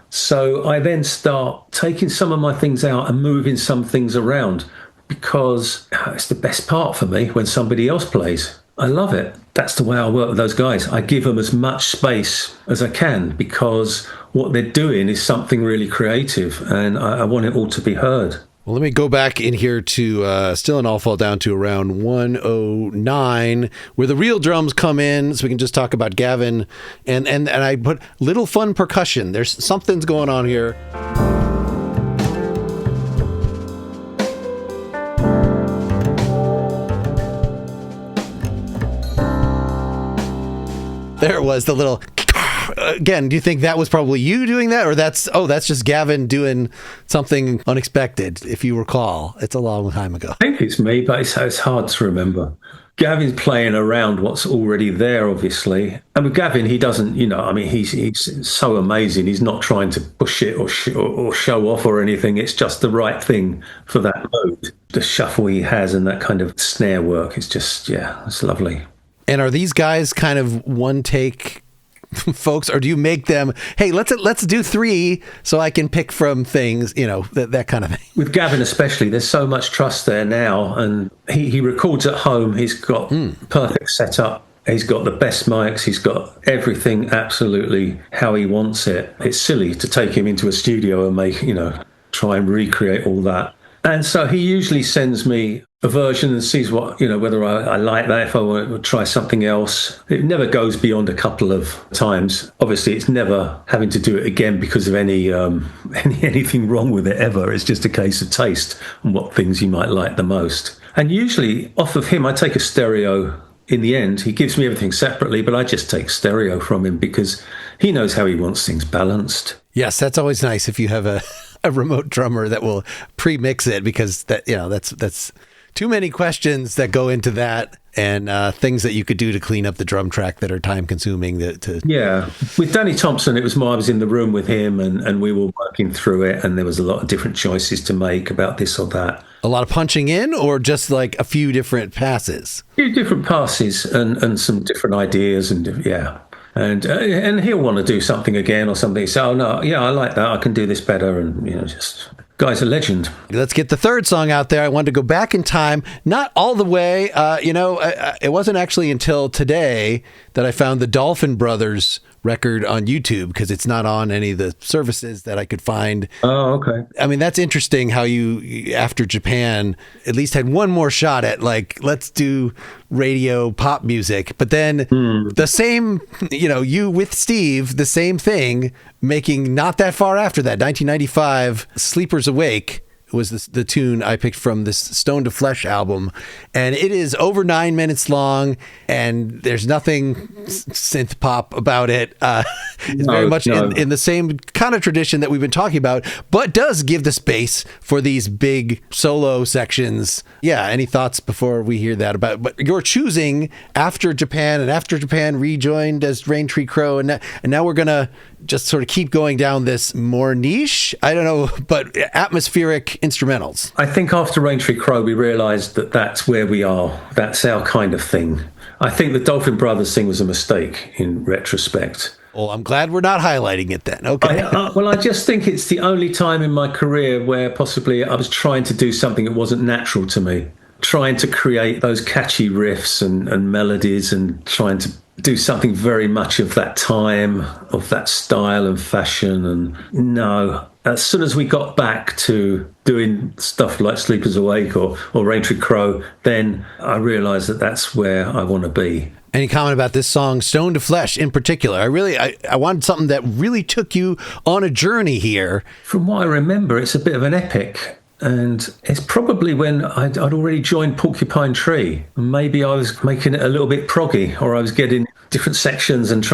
So I then start taking some of my things out and moving some things around, because it's the best part for me when somebody else plays. I love it. That's the way I work with those guys. I give them as much space as I can, because what they're doing is something really creative, and I want it all to be heard. Well, let me go back in here to Still and All Fall Down to around 109, where the real drums come in, so we can just talk about Gavin. And I put little fun percussion. There's something's going on here. There it was, the little... Again, do you think that was probably you doing that, or that's just Gavin doing something unexpected, if you recall? It's a long time ago. I think it's me, but it's hard to remember. Gavin's playing around what's already there, obviously. And with Gavin, he doesn't, he's so amazing. He's not trying to push it or show off or anything. It's just the right thing for that mode. The shuffle he has and that kind of snare work, it's just, it's lovely. And are these guys kind of one take folks, or do you make them, hey, let's do 3 so I can pick from things, that kind of thing? With Gavin especially, there's so much trust there now, and he records at home. He's got perfect setup. He's got the best mics. He's got everything absolutely how he wants it. It's silly to take him into a studio and try and recreate all that. And so he usually sends me a version and sees whether I like that, if I want to try something else. It never goes beyond a couple of times. Obviously, it's never having to do it again because of anything wrong with it ever. It's just a case of taste and what things you might like the most. And usually off of him, I take a stereo. In the end, he gives me everything separately, but I just take stereo from him because he knows how he wants things balanced. Yes, that's always nice if you have a remote drummer that will pre-mix it, because that's too many questions that go into that, and things that you could do to clean up the drum track that are time consuming. Yeah. With Danny Thompson, it was more I was in the room with him and we were working through it, and there was a lot of different choices to make about this or that. A lot of punching in, or just like a few different passes? A few different passes and some different ideas, and yeah. And he'll want to do something again or something. So, no, yeah, I like that. I can do this better. And, just... Guy's a legend. Let's get the third song out there. I wanted to go back in time, not all the way. It wasn't actually until today that I found the Dolphin Brothers record on YouTube, because it's not on any of the services that I could find. Oh, okay. I mean, that's interesting how you, after Japan, at least had one more shot at let's do radio pop music. But then the same, you with Steve, the same thing, making not that far after that, 1995, Sleepers Awake was the tune I picked from this Stone to Flesh album. And it is over 9 minutes long, and there's nothing synth pop about it. It's very much in the same kind of tradition that we've been talking about, but does give the space for these big solo sections. Yeah, any thoughts before we hear that about? But you're choosing After Japan, and After Japan rejoined as Rain Tree Crow, and now we're going to just sort of keep going down this more niche, I don't know, but atmospheric instrumentals. I think after Rain Tree Crow, we realised that that's where we are. That's our kind of thing. I think the Dolphin Brothers thing was a mistake in retrospect. Well, I'm glad we're not highlighting it then. Okay. I just think it's the only time in my career where possibly I was trying to do something that wasn't natural to me, trying to create those catchy riffs and melodies, and trying to do something very much of that time, of that style and fashion. And no, as soon as we got back to doing stuff like Sleepers Awake or Rain Tree Crow, then I realised that that's where I want to be. Any comment about this song, Stone to Flesh in particular? I wanted something that really took you on a journey here. From what I remember, it's a bit of an epic. And it's probably when I'd already joined Porcupine Tree. Maybe I was making it a little bit proggy, or I was getting different sections and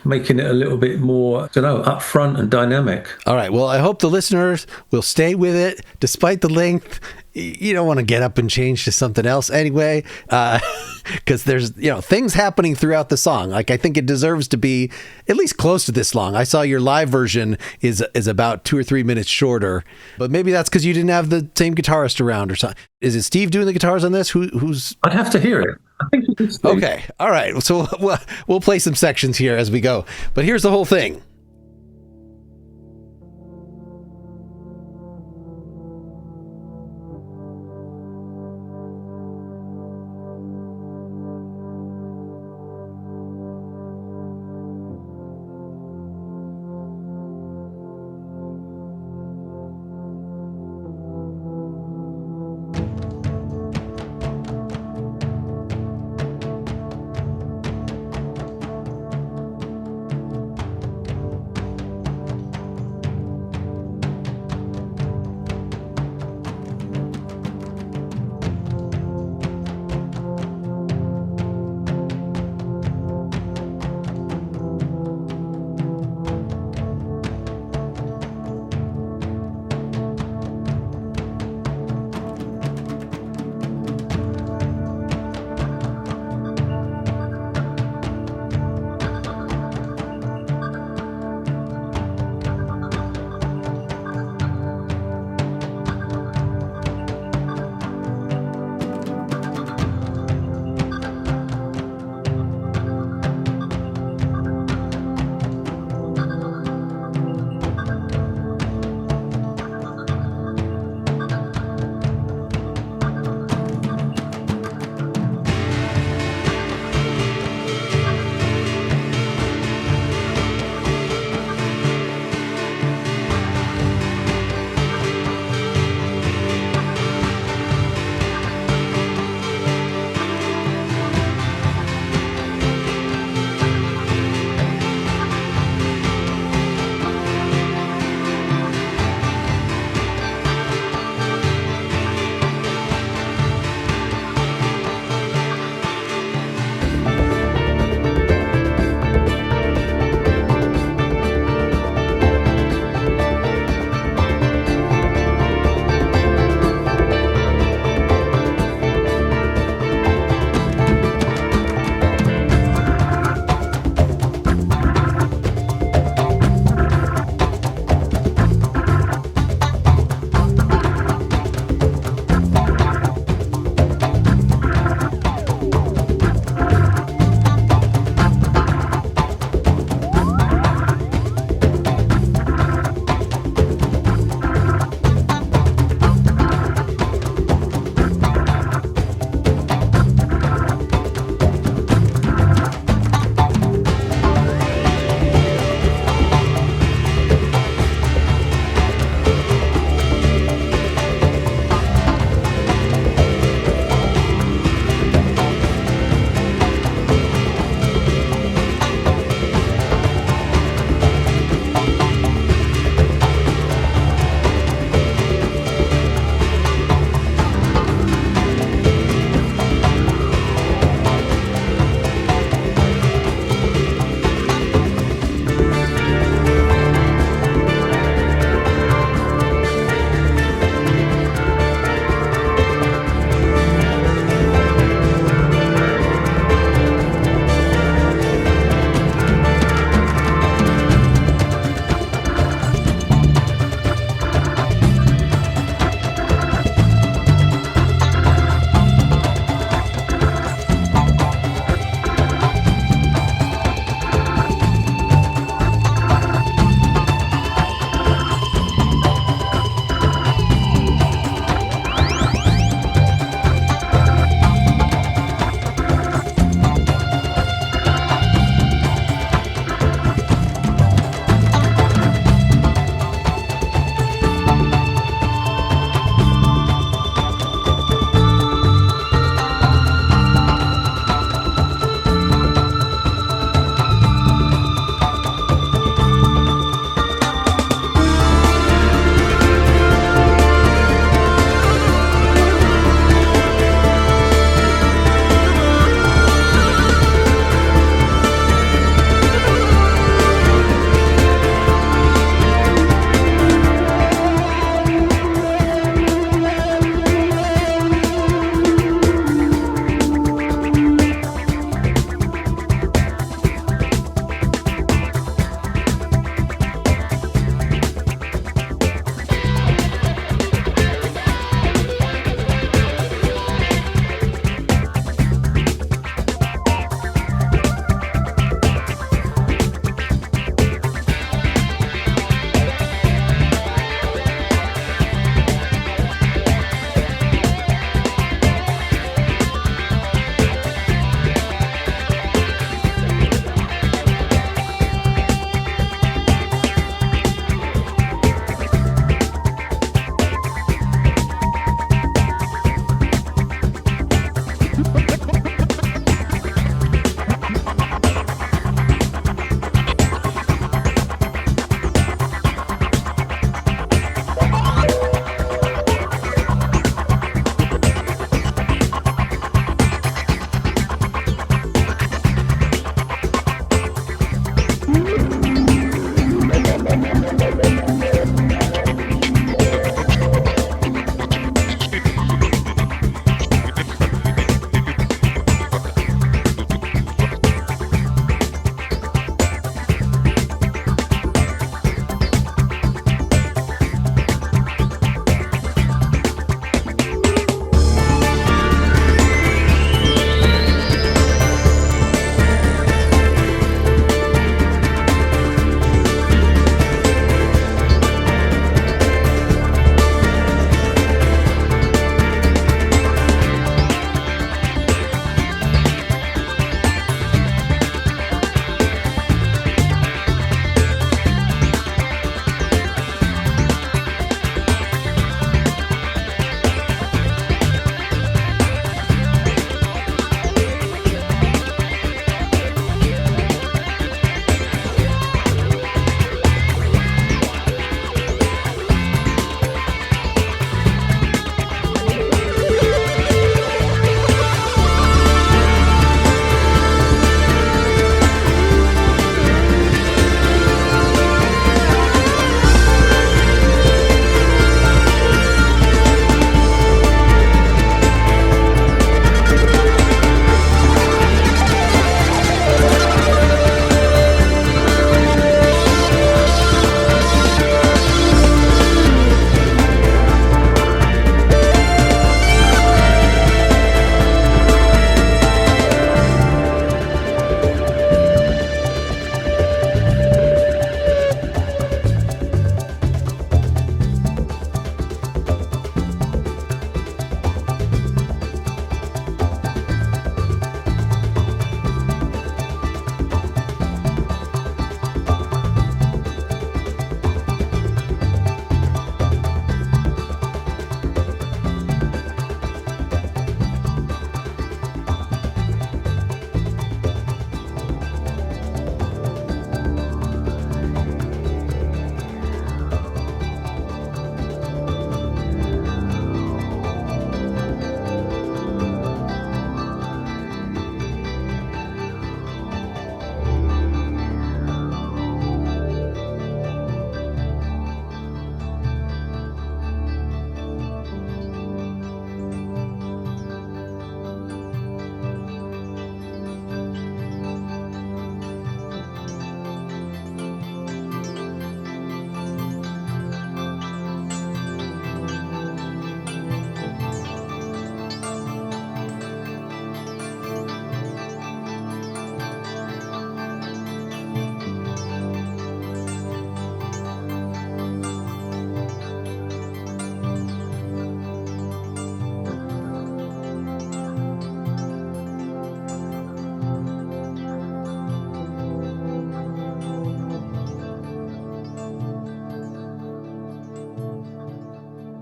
making it a little bit more, upfront and dynamic. All right. Well, I hope the listeners will stay with it despite the length. You don't want to get up and change to something else anyway, because there's things happening throughout the song. Like, I think it deserves to be at least close to this long. I saw your live version is about 2 or 3 minutes shorter, but maybe that's because you didn't have the same guitarist around or something. Is it Steve doing the guitars on this? Who's? I'd have to hear it. I think it is Steve. Okay, all right. So we'll play some sections here as we go, but here's the whole thing.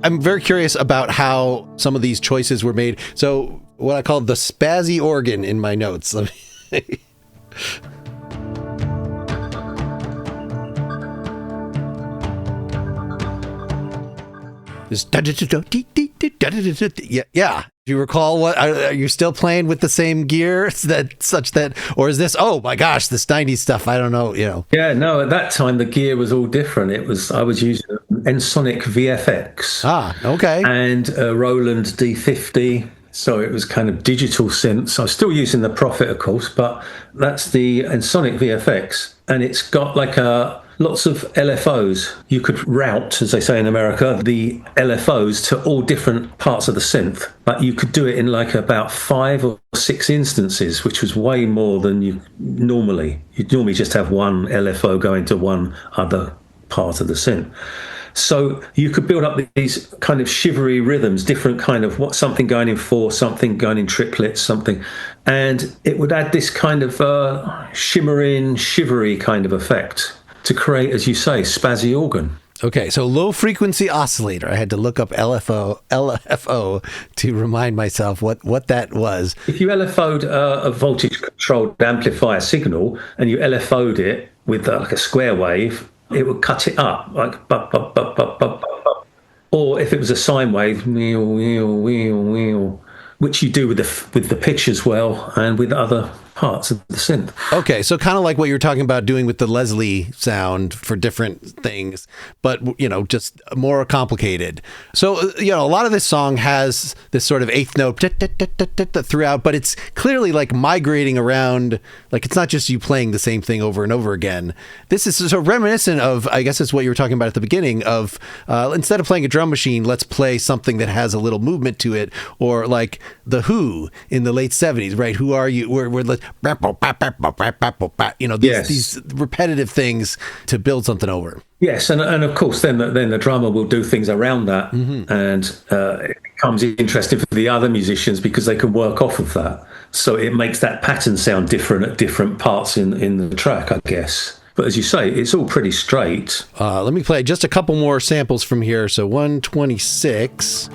I'm very curious about how some of these choices were made. So what I call the spazzy organ in my notes. Let me yeah. Do you recall what? Are you still playing with the same gear or is this? Oh my gosh, this 90s stuff. I don't know. Yeah, no. At that time, the gear was all different. I was using Ensoniq VFX. Okay. And a Roland D50. So it was kind of digital synths. I was still using the Prophet, of course, but that's the Ensoniq VFX, and it's got like lots of LFOs. You could route, as they say in America, the LFOs to all different parts of the synth, but you could do it in like about 5 or 6 instances, which was way more than you'd normally just have one LFO going to one other part of the synth. So you could build up these kind of shivery rhythms, different kind of something going in 4, something going in triplets, something, and it would add this kind of shimmering, shivery kind of effect to create, as you say, spazzy organ. Okay, so low frequency oscillator. I had to look up LFO to remind myself what that was. If you LFO'd a voltage controlled amplifier signal and you LFO'd it with like a square wave, it would cut it up like bup, bup, bup, bup, bup, bup, bup. Or if it was a sine wave, wheel, wheel, wheel, wheel, which you do with the pitch as well and with other parts of the synth. Okay, so kind of like what you're talking about doing with the Leslie sound for different things, but just more complicated. So a lot of this song has this sort of eighth note throughout, but it's clearly like migrating around. Like it's not just you playing the same thing over and over again. This is so reminiscent of, I guess it's what you were talking about at the beginning of instead of playing a drum machine, let's play something that has a little movement to it, or like the Who in the late 70s, right? Who Are You? We're these repetitive things to build something over. Yes, and of course, then the drummer will do things around that, and it becomes interesting for the other musicians because they can work off of that. So it makes that pattern sound different at different parts in the track, I guess. But as you say, it's all pretty straight. Let me play just a couple more samples from here. So 126.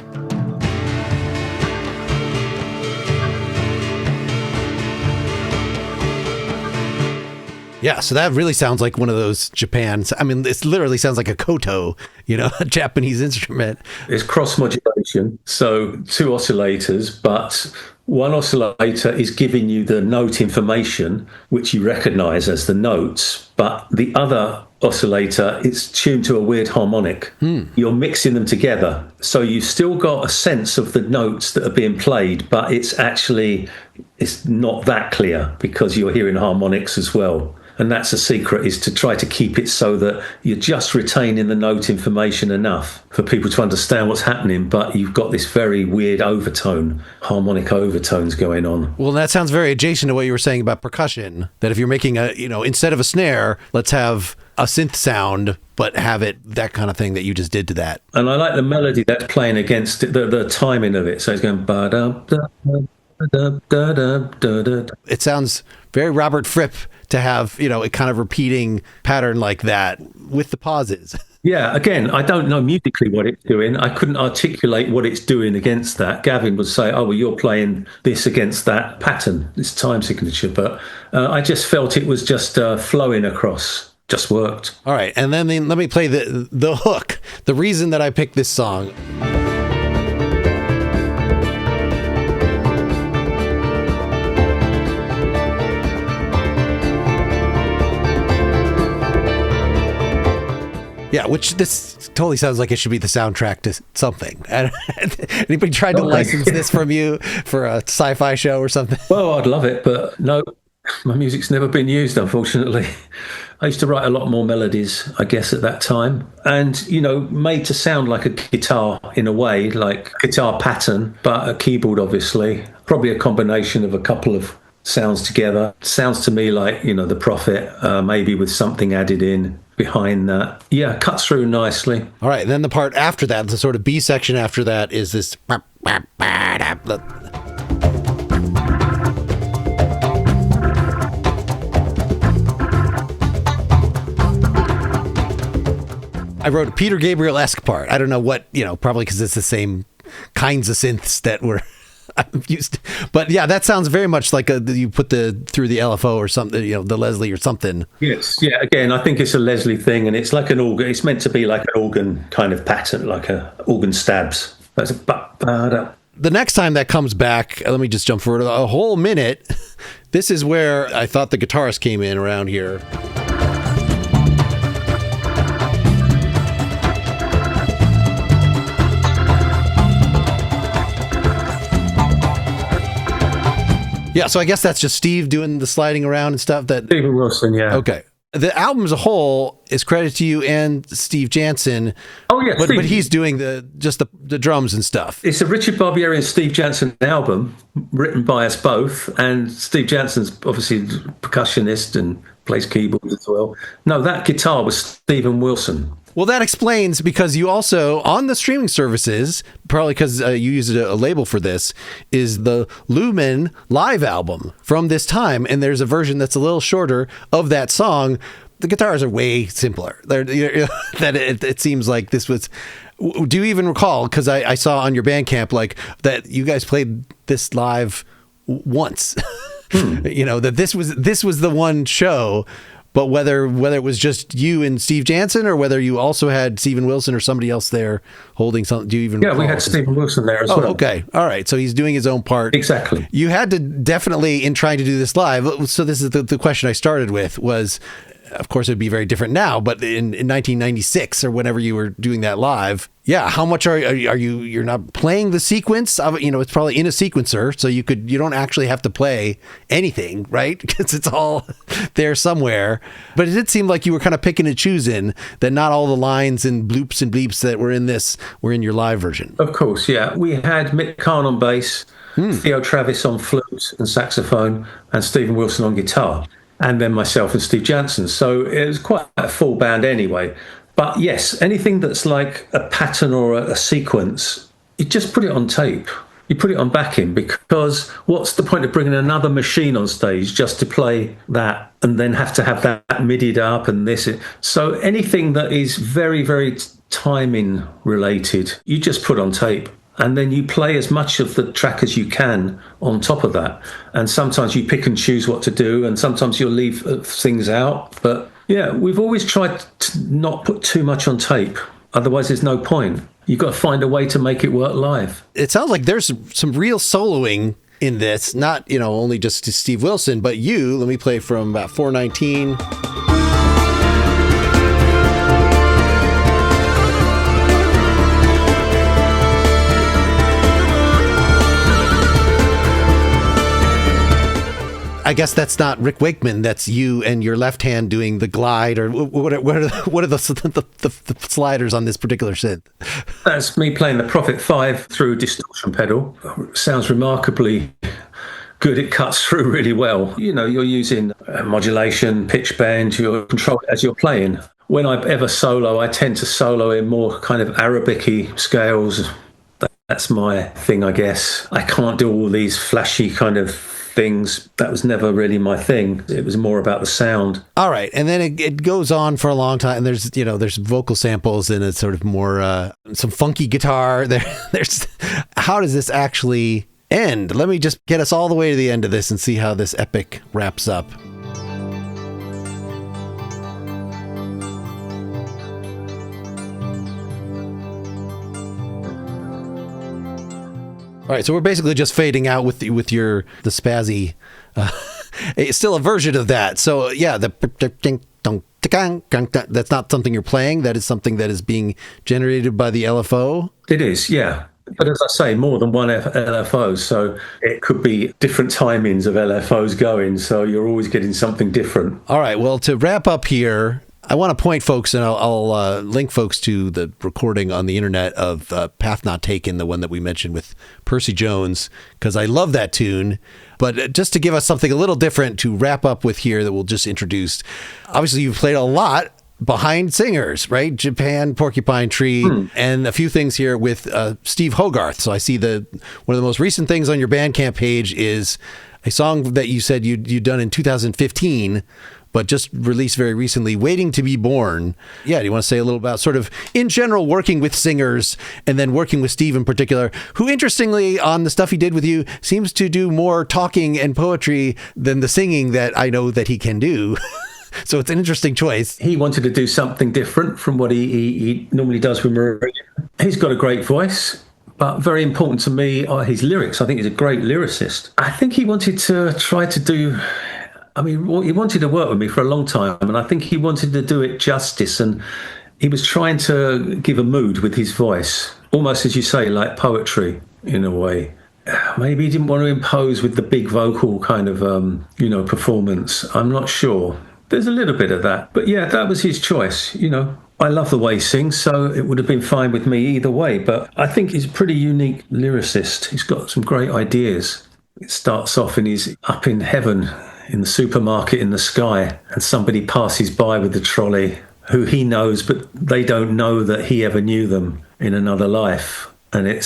Yeah, so that really sounds like one of those Japans. I mean, it literally sounds like a koto, a Japanese instrument. It's cross modulation, so 2 oscillators, but one oscillator is giving you the note information, which you recognize as the notes, but the other oscillator is tuned to a weird harmonic. You're mixing them together, so you've still got a sense of the notes that are being played, but it's not that clear because you're hearing harmonics as well. And that's the secret, is to try to keep it so that you're just retaining the note information enough for people to understand what's happening, but you've got this very weird harmonic overtones going on. Well, that sounds very adjacent to what you were saying about percussion, that if you're making instead of a snare, let's have a synth sound, but have it that kind of thing that you just did to that. And I like the melody that's playing against it, the timing of it. So it's going ba-da-da-da. It sounds very Robert Fripp to have, a kind of repeating pattern like that with the pauses. Yeah, again, I don't know musically what it's doing. I couldn't articulate what it's doing against that. Gavin would say, oh, well, you're playing this against that pattern, this time signature. But I just felt it was just flowing across. Just worked. All right. And then let me play the hook, the reason that I picked this song. Yeah, which this totally sounds like it should be the soundtrack to something. Anybody tried to license this from you for a sci-fi show or something? Well, I'd love it, but no, my music's never been used, unfortunately. I used to write a lot more melodies, I guess, at that time. And, made to sound like a guitar in a way, like guitar pattern, but a keyboard, obviously. Probably a combination of a couple of sounds together. Sounds to me like, the Prophet, maybe with something added in behind that. Yeah, cuts through nicely. All right, and then the part after that, the sort of B section after that is this. I wrote a Peter Gabriel-esque part. I don't know what, probably because it's the same kinds of synths that were I'm used to. But yeah, that sounds very much like you put through the LFO or something, the Leslie or something. Yes, yeah. Again, I think it's a Leslie thing, and it's like an organ. It's meant to be like an organ kind of pattern, like a organ stabs. That's a The next time that comes back, let me just jump forward a whole minute. This is where I thought the guitarist came in around here. Yeah, so I guess that's just Steve doing the sliding around and stuff. Stephen Wilson, yeah. Okay. The album as a whole is credit to you and Steve Jansen. Oh, yeah. But he's doing the drums and stuff. It's a Richard Barbieri and Steve Jansen album written by us both. And Steve Jansen's obviously a percussionist and plays keyboards as well. No, that guitar was Stephen Wilson. Well, that explains, because you also, on the streaming services, probably because you used a label for this, is the Lumen live album from this time. And there's a version that's a little shorter of that song. The guitars are way simpler. It seems like this was... Do you even recall, because I saw on your Bandcamp, that you guys played this live once, that this was the one show. But whether it was just you and Steve Jansen, or whether you also had Stephen Wilson or somebody else there holding something, do you even recall? We had Stephen Wilson there as well. Okay. All right. So he's doing his own part. Exactly. You had to definitely, in trying to do this live, so this is the question I started with was, of course, it'd be very different now, but in 1996 or whenever you were doing that live, yeah, how much are you're not playing the sequence of, it's probably in a sequencer, so you don't actually have to play anything, right? Because it's all there somewhere. But it did seem like you were kind of picking and choosing, that not all the lines and bloops and bleeps that were in this were in your live version. Of course, yeah. We had Mick Karn on bass, Theo Travis on flute and saxophone, and Stephen Wilson on guitar. And then myself and Steve Jansen. So it was quite a full band anyway. But yes, anything that's like a pattern or a sequence, you just put it on tape. You put it on backing, because what's the point of bringing another machine on stage just to play that and then have to have that midied up and this? So anything that is very, very timing related, you just put on tape. And then you play as much of the track as you can on top of that. And sometimes you pick and choose what to do, and sometimes you'll leave things out. But yeah, we've always tried to not put too much on tape. Otherwise, there's no point. You've got to find a way to make it work live. It sounds like there's some real soloing in this, not, only just to Steve Wilson, but you. Let me play from about 419. I guess that's not Rick Wakeman. That's you and your left hand doing the glide, or what are the sliders on this particular synth? That's me playing the Prophet 5 through a distortion pedal. Sounds remarkably good. It cuts through really well. You're using modulation, pitch bend, you control it as you're playing. When I ever solo, I tend to solo in more kind of Arabic-y scales. That's my thing, I guess. I can't do all these flashy kind of things. That was never really my thing. It was more about the sound. All right. And then it goes on for a long time. There's vocal samples and it's sort of more some funky guitar. There's how does this actually end? Let me just get us all the way to the end of this and see how this epic wraps up. All right, so we're basically just fading out with the spazzy. It's still a version of that. So yeah, that's not something you're playing. That is something that is being generated by the LFO. It is, yeah. But as I say, more than one LFO, so it could be different timings of LFOs going. So you're always getting something different. All right. Well, to wrap up here, I want to point folks, and I'll link folks to the recording on the internet of Path Not Taken, the one that we mentioned with Percy Jones, because I love that tune. But just to give us something a little different to wrap up with here that we'll just introduce. Obviously, you've played a lot behind singers, right? Japan, Porcupine Tree, and a few things here with Steve Hogarth. So I see one of the most recent things on your Bandcamp page is a song that you said you'd done in 2015 but just released very recently, Waiting to Be Born. Yeah, do you want to say a little about sort of, in general, working with singers and then working with Steve in particular, who interestingly, on the stuff he did with you, seems to do more talking and poetry than the singing that I know that he can do. So it's an interesting choice. He wanted to do something different from what he normally does with Maria. He's got a great voice, but very important to me are his lyrics. I think he's a great lyricist. I think he wanted to try to do... he wanted to work with me for a long time, and I think he wanted to do it justice, and he was trying to give a mood with his voice, almost, as you say, like poetry in a way. Maybe he didn't want to impose with the big vocal kind of, performance. I'm not sure. There's a little bit of that. But yeah, that was his choice. I love the way he sings, so it would have been fine with me either way. But I think he's a pretty unique lyricist. He's got some great ideas. It starts off and he's up in heaven in the supermarket in the sky, and somebody passes by with the trolley who he knows, but they don't know that he ever knew them in another life. And it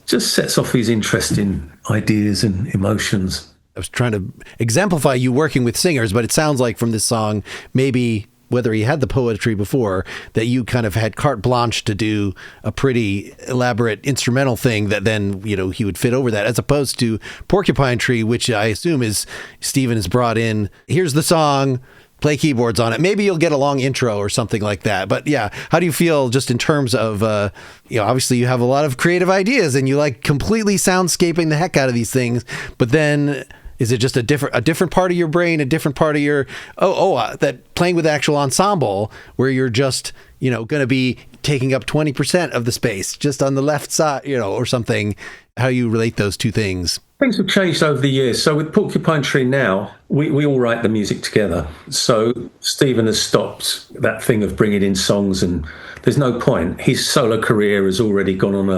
just sets off his interesting ideas and emotions. I was trying to exemplify you working with singers, but it sounds like from this song, maybe whether he had the poetry before, that you kind of had carte blanche to do a pretty elaborate instrumental thing that then, he would fit over that, as opposed to Porcupine Tree, which I assume is Steven has brought in. Here's the song, play keyboards on it. Maybe you'll get a long intro or something like that. But yeah, how do you feel just in terms of, obviously you have a lot of creative ideas and you like completely soundscaping the heck out of these things, but then... Is it just a different part of your brain, a different part of your, that playing with actual ensemble where you're just, going to be taking up 20% of the space just on the left side, or something, how you relate those two things? Things have changed over the years. So with Porcupine Tree now, we all write the music together. So Stephen has stopped that thing of bringing in songs, and there's no point. His solo career has already gone on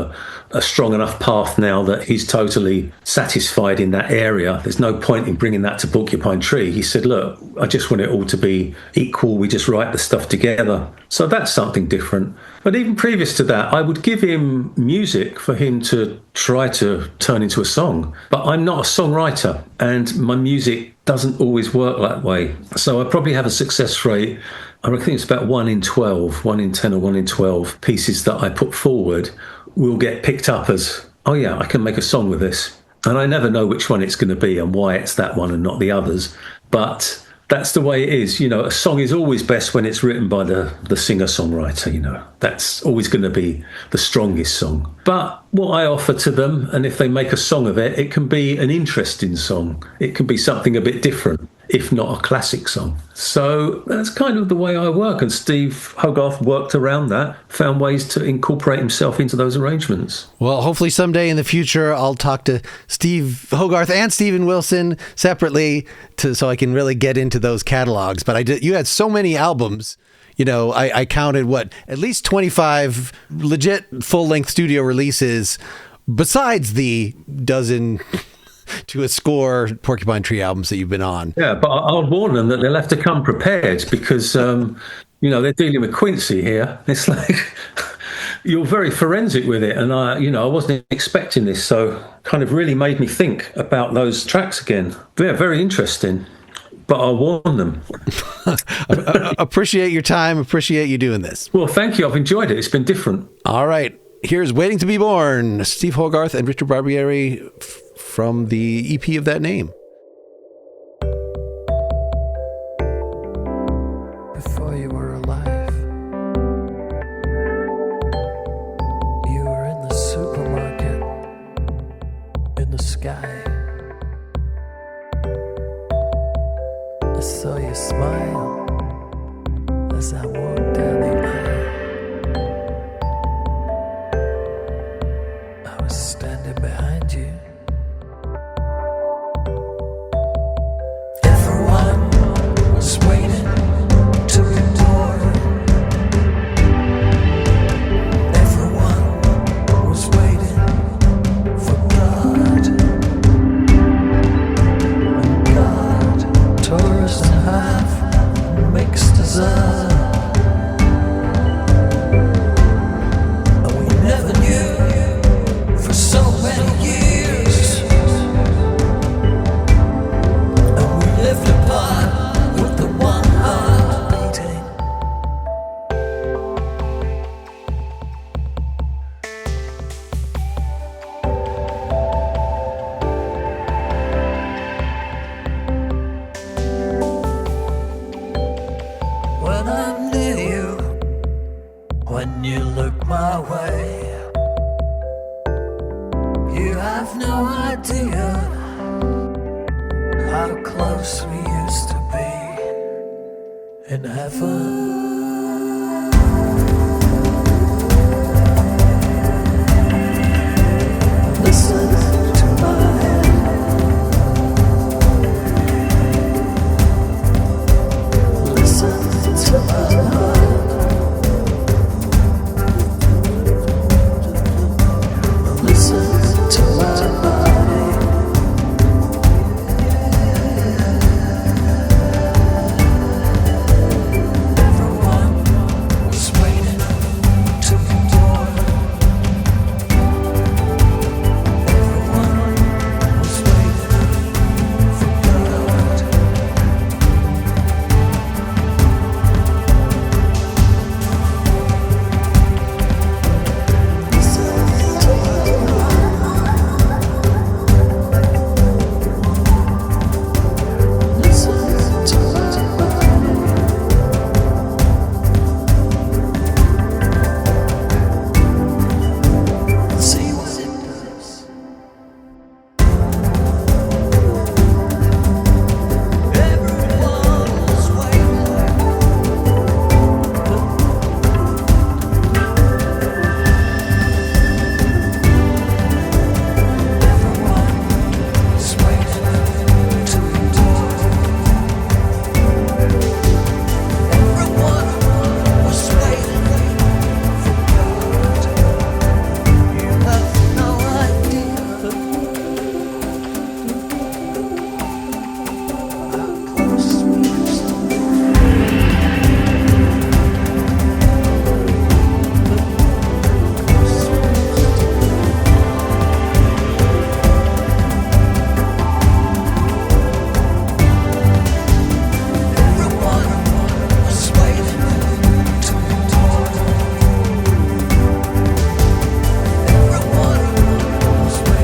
a strong enough path now that he's totally satisfied in that area. There's no point in bringing that to Porcupine Tree. He said, look, I just want it all to be equal. We just write the stuff together. So that's something different. But even previous to that, I would give him music for him to try to turn into a song. But I'm not a songwriter, and my music doesn't always work that way. So I probably have a success rate, I think it's about 1 in 12, 1 in 10 or 1 in 12 pieces that I put forward will get picked up as, oh yeah, I can make a song with this. And I never know which one it's going to be and why it's that one and not the others. But that's the way it is. A song is always best when it's written by the singer-songwriter, That's always going to be the strongest song. But what I offer to them, and if they make a song of it, it can be an interesting song. It can be something a bit different, if not a classic song. So that's kind of the way I work. And Steve Hogarth worked around that, found ways to incorporate himself into those arrangements. Well, hopefully someday in the future, I'll talk to Steve Hogarth and Steven Wilson separately so I can really get into those catalogs. But you had so many albums. I counted at least 25 legit full-length studio releases besides the dozen to a score Porcupine Tree albums that you've been on. Yeah, but I'll warn them that they'll have to come prepared because, they're dealing with Quincy here. It's like, you're very forensic with it. And I wasn't expecting this. So kind of really made me think about those tracks again. They're very interesting. But I'll warn them. Appreciate your time. Appreciate you doing this. Well, thank you. I've enjoyed it. It's been different. All right. Here's Waiting to Be Born. Steve Hogarth and Richard Barbieri from the EP of that name. Before you were alive, you were in the supermarket, in the sky. I saw you smile as I walked down the aisle. I was standing behind you. Everyone was waiting to be born. Everyone was waiting for God. And God tore us in half, mixed us up. and have fun. Listen to my head. Listen to my heart. Listen to my body. Everyone was waiting to be born. Everyone was waiting for God. Listen to my heart. Listen to my body. See what it does. Everyone was waiting. Everyone was waiting to be told. Everyone was waiting for God. You have no idea how close we are. Everyone was waiting to be told. Everyone was waiting for God.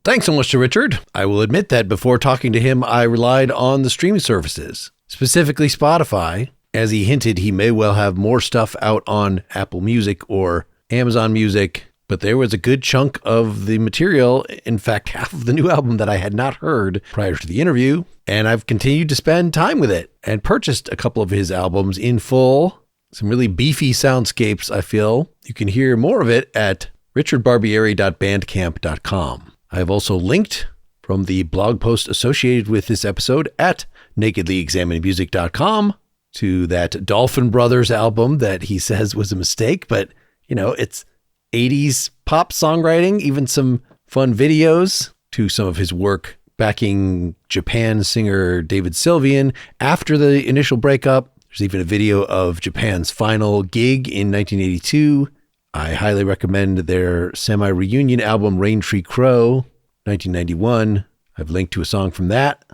Thanks so much to Richard. I will admit that before talking to him, I relied on the streaming services, specifically Spotify. As he hinted, he may well have more stuff out on Apple Music or Amazon Music, but there was a good chunk of the material, in fact, half of the new album that I had not heard prior to the interview, and I've continued to spend time with it and purchased a couple of his albums in full. Some really beefy soundscapes, I feel. You can hear more of it at richardbarbieri.bandcamp.com. I have also linked from the blog post associated with this episode at nakedlyexaminedmusic.com to that Dolphin Brothers album that he says was a mistake, but it's 80s pop songwriting, even some fun videos to some of his work backing Japan singer David Sylvian after the initial breakup. There's even a video of Japan's final gig in 1982. I highly recommend their semi-reunion album, Rain Tree Crow, 1991. I've linked to a song from that.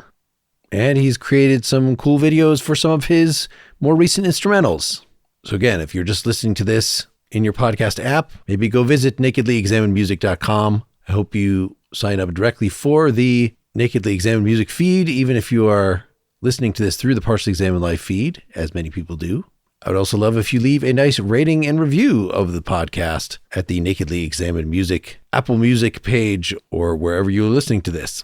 And he's created some cool videos for some of his more recent instrumentals. So again, if you're just listening to this in your podcast app, maybe go visit nakedlyexaminedmusic.com. I hope you sign up directly for the Nakedly Examined Music feed, even if you are listening to this through the Partially Examined Live feed, as many people do. I would also love if you leave a nice rating and review of the podcast at the Nakedly Examined Music Apple Music page or wherever you're listening to this.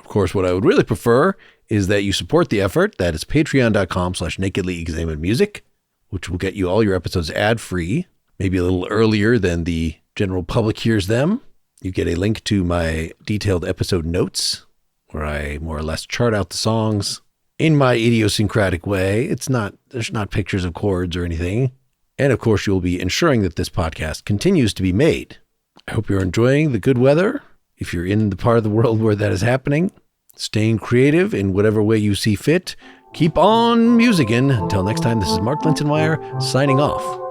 Of course, what I would really prefer is that you support the effort. That is patreon.com/nakedlyexaminedmusic, which will get you all your episodes ad-free, maybe a little earlier than the general public hears them. You get a link to my detailed episode notes, where I more or less chart out the songs in my idiosyncratic way. There's not pictures of chords or anything. And of course, you'll be ensuring that this podcast continues to be made. I hope you're enjoying the good weather. If you're in the part of the world where that is happening, staying creative in whatever way you see fit. Keep on musicking. Until next time, this is Mark Lintonmeyer signing off.